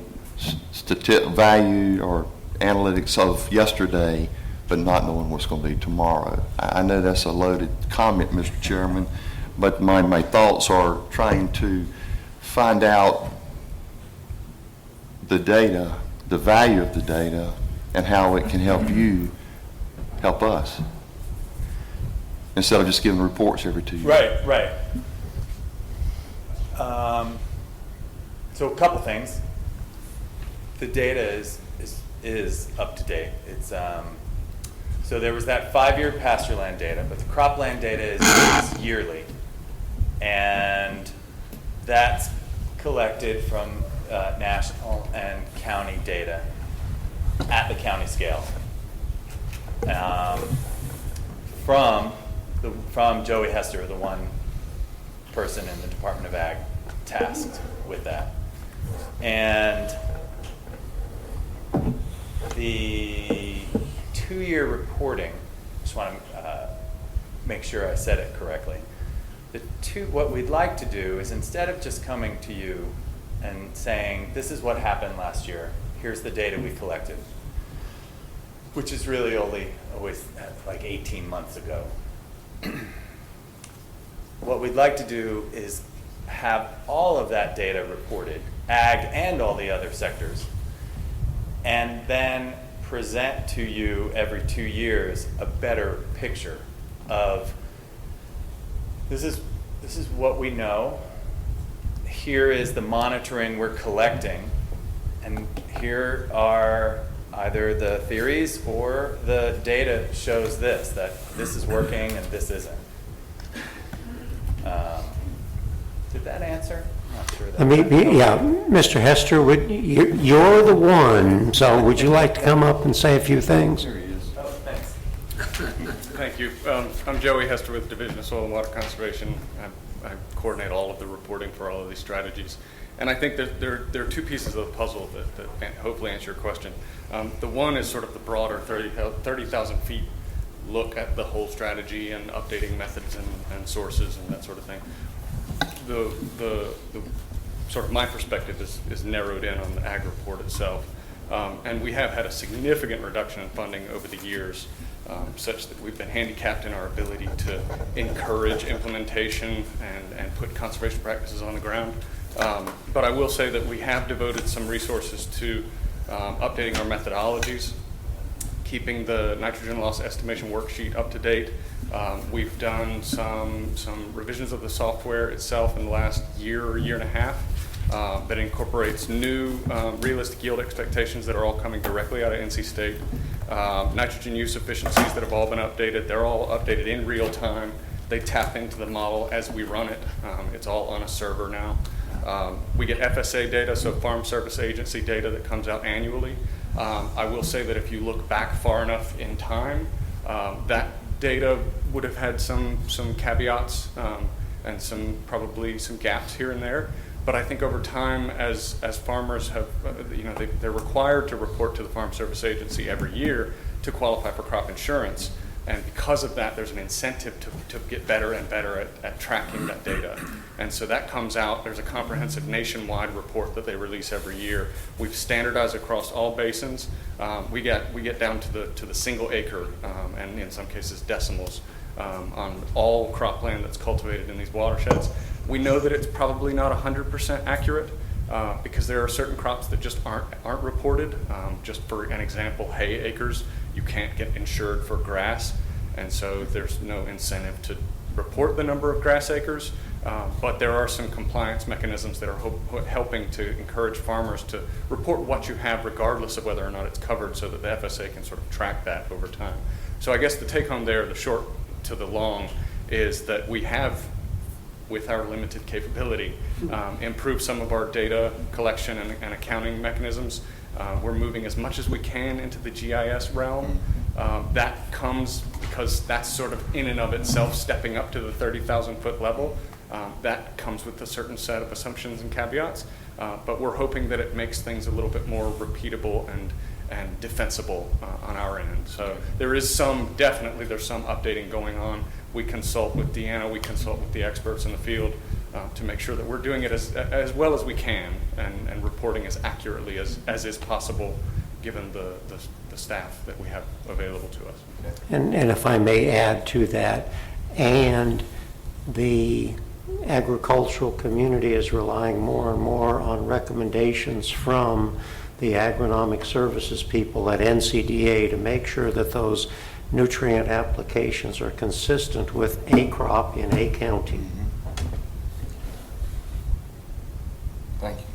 D: value or analytics of yesterday but not knowing what's going to be tomorrow. I know that's a loaded comment, Mr. Chairman, but my thoughts are trying to find out the data, the value of the data, and how it can help you help us, instead of just giving reports every 2 years.
M: Right. So a couple things. The data is up to date. It's so there was that 5-year pasture land data, but the cropland data is yearly, and that's collected from national and county data at the county scale. From Joey Hester, the one person in the Department of Ag tasked with that. And the 2-year reporting, just want to make sure I said it correctly. What we'd like to do is, instead of just coming to you and saying, this is what happened last year, here's the data we collected, which is really always like 18 months ago. What we'd like to do is have all of that data reported, ag and all the other sectors, and then present to you every 2 years a better picture of this is what we know, here is the monitoring we're collecting, and here are either the theories or the data shows that this is working and this isn't. Did that answer? I'm not sure.
B: Mr. Hester, you're the one, so would you like to come up and say a few things?
D: There he is.
M: Oh, thanks.
N: Thank you. I'm Joey Hester with Division of Soil and Water Conservation. I coordinate all of the reporting for all of these strategies. And I think that there are two pieces of the puzzle that hopefully answer your question. The one is sort of the broader 30,000 feet look at the whole strategy and updating methods and sources and that sort of thing. The sort of my perspective is narrowed in on the ag report itself. And we have had a significant reduction in funding over the years, such that we've been handicapped in our ability to encourage implementation and put conservation practices on the ground. But I will say that we have devoted some resources to updating our methodologies, keeping the nitrogen loss estimation worksheet up to date. We've done some revisions of the software itself in the last year or year and a half that incorporates new realistic yield expectations that are all coming directly out of NC State. Nitrogen use efficiencies that have all been updated. They're all updated in real time. They tap into the model as we run it. It's all on a server now. We get FSA data, so Farm Service Agency data that comes out annually. I will say that if you look back far enough in time, that data would have had some caveats and probably some gaps here and there. But I think over time, as farmers have, they're required to report to the Farm Service Agency every year to qualify for crop insurance. And because of that, there's an incentive to get better and better at tracking that data. And so that comes out. There's a comprehensive nationwide report that they release every year. We've standardized across all basins. We get down to the single acre and in some cases decimals on all cropland that's cultivated in these watersheds. We know that it's probably not 100% accurate because there are certain crops that just aren't reported. Just for an example, hay acres, you can't get insured for grass, and so there's no incentive to report the number of grass acres. But there are some compliance mechanisms that are helping to encourage farmers to report what you have regardless of whether or not it's covered, so that the FSA can sort of track that over time. So I guess the take home there, the short to the long, is that we have, with our limited capability, improve some of our data collection and accounting mechanisms. We're moving as much as we can into the GIS realm. That comes because that's sort of in and of itself stepping up to the 30,000 foot level. That comes with a certain set of assumptions and caveats, but we're hoping that it makes things a little bit more repeatable and defensible on our end. So there's some updating going on. We consult with Deanna, we consult with the experts in the field to make sure that we're doing it as well as we can and reporting as accurately as is possible given the the staff that we have available to us.
B: And if I may add to that, and the agricultural community is relying more and more on recommendations from the agronomic services people at NCDA to make sure that those nutrient applications are consistent with a crop in a county.
D: Thank you.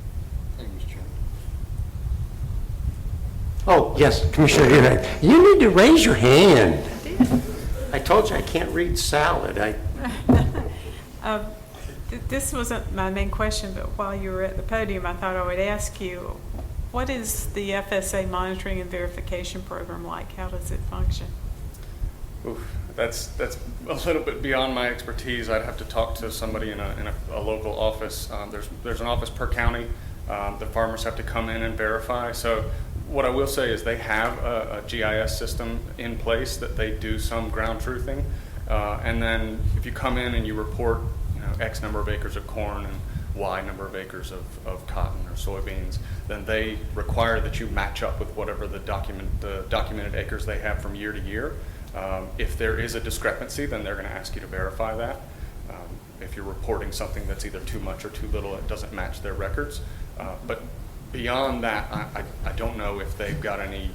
D: Thank you, Mr. Chairman.
B: Oh, yes, Commissioner, you need to raise your hand. I told you I can't read salad.
C: This wasn't my main question, but while you were at the podium, I thought I would ask you, what is the FSA monitoring and verification program like? How does it function?
N: Oof, that's a little bit beyond my expertise. I'd have to talk to somebody in a local office. There's an office per county. The farmers have to come in and verify. So what I will say is they have a GIS system in place that they do some ground truthing. And then if you come in and you report, X number of acres of corn and Y number of acres of cotton or soybeans, then they require that you match up with whatever the documented acres they have from year to year. If there is a discrepancy, then they're going to ask you to verify that. If you're reporting something that's either too much or too little, it doesn't match their records. But beyond that, I don't know if they've got any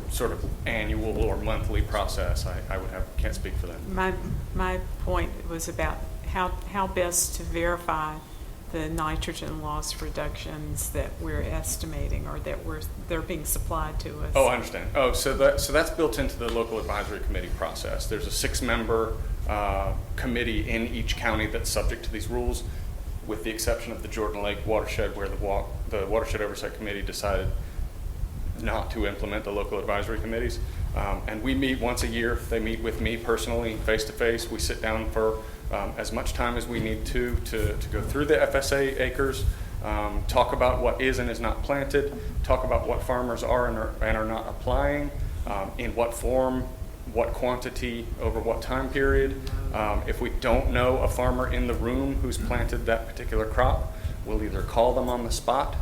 N: sort of annual or monthly process. Can't speak for them.
C: My point was about how best to verify the nitrogen loss reductions that we're estimating or that they're being supplied to us.
N: Oh, I understand. Oh, so that's built into the local advisory committee process. There's a 6-member committee in each county that's subject to these rules, with the exception of the Jordan Lake Watershed, where the Watershed Oversight Committee decided not to implement the local advisory committees. And we meet once a year. They meet with me personally, face to face. We sit down for as much time as we need to go through the FSA acres, talk about what is and is not planted, talk about what farmers are and are not applying, in what form, what quantity, over what time period. If we don't know a farmer in the room who's planted that particular crop, we'll either call them on the spot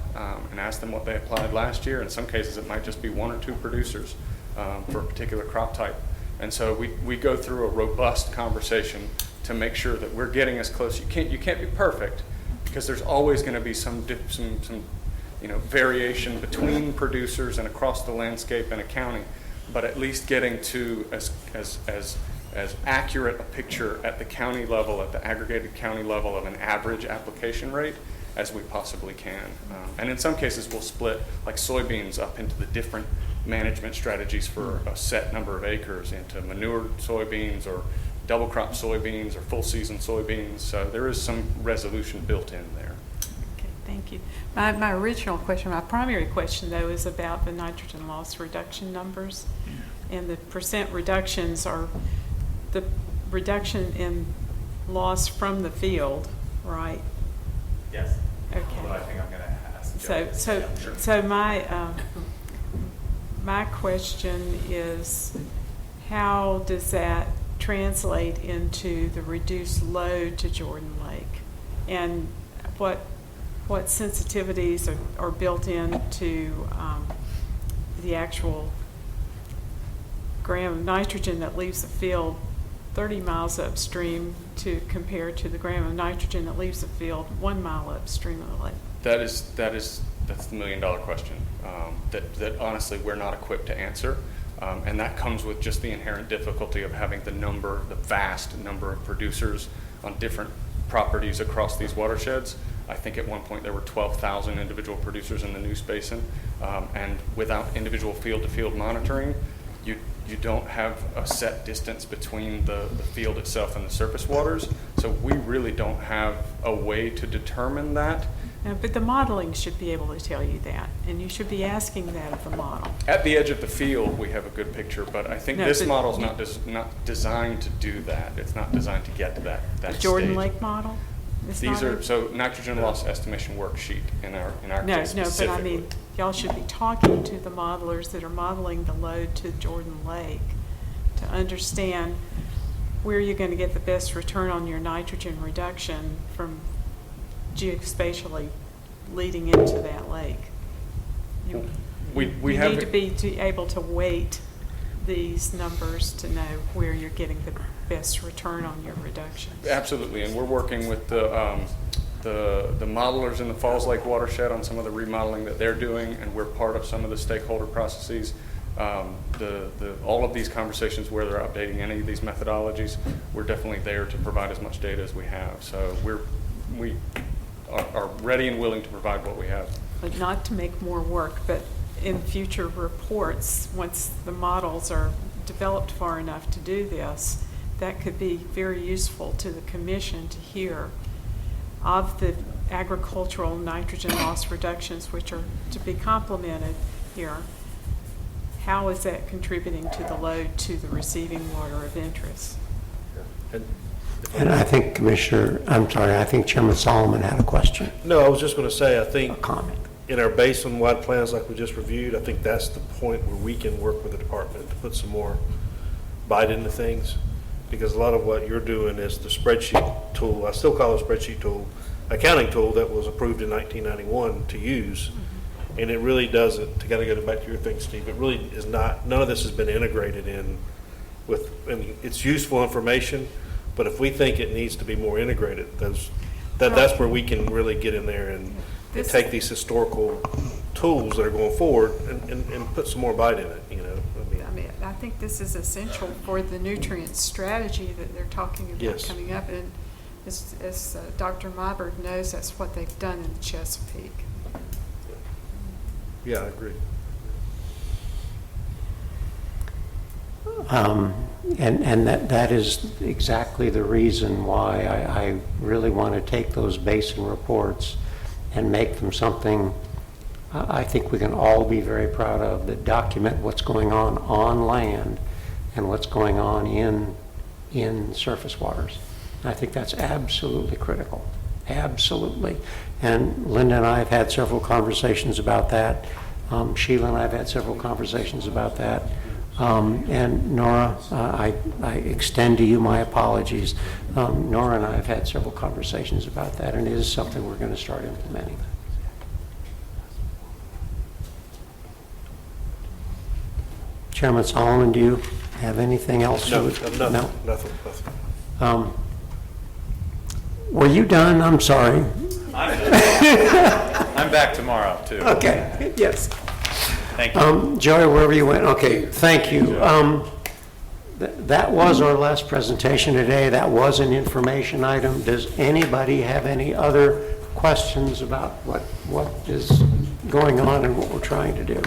N: and ask them what they applied last year. In some cases, it might just be 1 or 2 producers for a particular crop type. And so we go through a robust conversation to make sure that we're getting as close. You can't be perfect, because there's always going to be some variation between producers and across the landscape in a county. But at least getting to as accurate a picture at the county level, at the aggregated county level, of an average application rate as we possibly can. And in some cases, we'll split like soybeans up into the different management strategies for a set number of acres, into manured soybeans or double crop soybeans or full season soybeans. So there is some resolution built in there.
C: Okay, thank you. My original question, my primary question though, is about the nitrogen loss reduction numbers. And the percent reductions are the reduction in loss from the field, right?
M: Yes.
C: Okay.
M: Well, I think I'm going to ask.
C: So my question is, how does that translate into the reduced load to Jordan Lake? And what sensitivities are built into the actual gram of nitrogen that leaves the field 30 miles upstream compared to the gram of nitrogen that leaves the field 1 mile upstream of the lake?
N: That's the $1 million question that honestly we're not equipped to answer. And that comes with just the inherent difficulty of having the vast number of producers on different properties across these watersheds. I think at one point there were 12,000 individual producers in the Neuse Basin. And without individual field-to-field monitoring, you don't have a set distance between the field itself and the surface waters. So we really don't have a way to determine that.
C: But the modeling should be able to tell you that, and you should be asking that of the model.
N: At the edge of the field, we have a good picture, but I think this model is not designed to do that. It's not designed to get to that stage.
C: Jordan Lake model?
N: These are nitrogen loss estimation worksheet in our case specifically.
C: But I mean, y'all should be talking to the modelers that are modeling the load to Jordan Lake to understand where you're going to get the best return on your nitrogen reduction from geospatially leading into that lake.
N: We
C: You
N: have.
C: need to be able to weight these numbers to know where you're getting the best return on your reductions.
N: Absolutely, and we're working with the modelers in the Falls Lake Watershed on some of the remodeling that they're doing, and we're part of some of the stakeholder processes. All of these conversations where they're updating any of these methodologies, we're definitely there to provide as much data as we have. So we are ready and willing to provide what we have.
C: But not to make more work, but in future reports, once the models are developed far enough to do this, that could be very useful to the commission to hear of the agricultural nitrogen loss reductions, which are to be complemented here. How is that contributing to the load to the receiving water of interest?
B: And I think I think Chairman Solomon had a question.
E: No, I was just going to say, I
B: A
E: think
B: comment.
E: in our basin-wide plans like we just reviewed, I think that's the point where we can work with the department to put some more bite into things. Because a lot of what you're doing is the spreadsheet tool. I still call it a spreadsheet tool, accounting tool that was approved in 1991 to use. And it really doesn't, to kind of go back to your thing, Steve, it really is not, none of this has been integrated in with, I mean, it's useful information, but if we think it needs to be more integrated, that's where we can really get in there and take these historical tools that are going forward and put some more bite in it, you know.
C: I think this is essential for the nutrient strategy that they're talking about
E: Yes.
C: coming up. And as Dr. Myberg knows, that's what they've done in the Chesapeake.
E: Yeah, I agree.
B: And that is exactly the reason why I really want to take those basin reports and make them something I think we can all be very proud of, that document what's going on land and what's going on in surface waters. I think that's absolutely critical, absolutely. And Linda and I have had several conversations about that. Sheila and I have had several conversations about that. And Nora, I extend to you my apologies. Nora and I have had several conversations about that, and it is something we're going to start implementing. Chairman Solomon, do you have anything else?
E: No,
B: you would-
E: nothing.
B: Were you done? I'm sorry.
M: I'm back tomorrow, too.
B: Okay, yes.
M: Thank you.
B: Joey, wherever you went, okay, thank you. That was our last presentation today. That was an information item. Does anybody have any other questions about what is going on and what we're trying to do?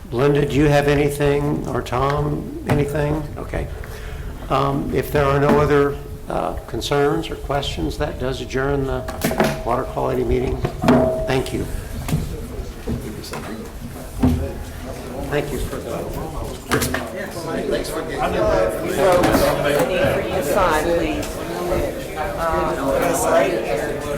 B: Linda, do you have anything, or Tom, anything? Okay. If there are no other concerns or questions, that does adjourn the water quality meeting. Thank you. Thank you for the... Thanks for getting
O: Sign, please.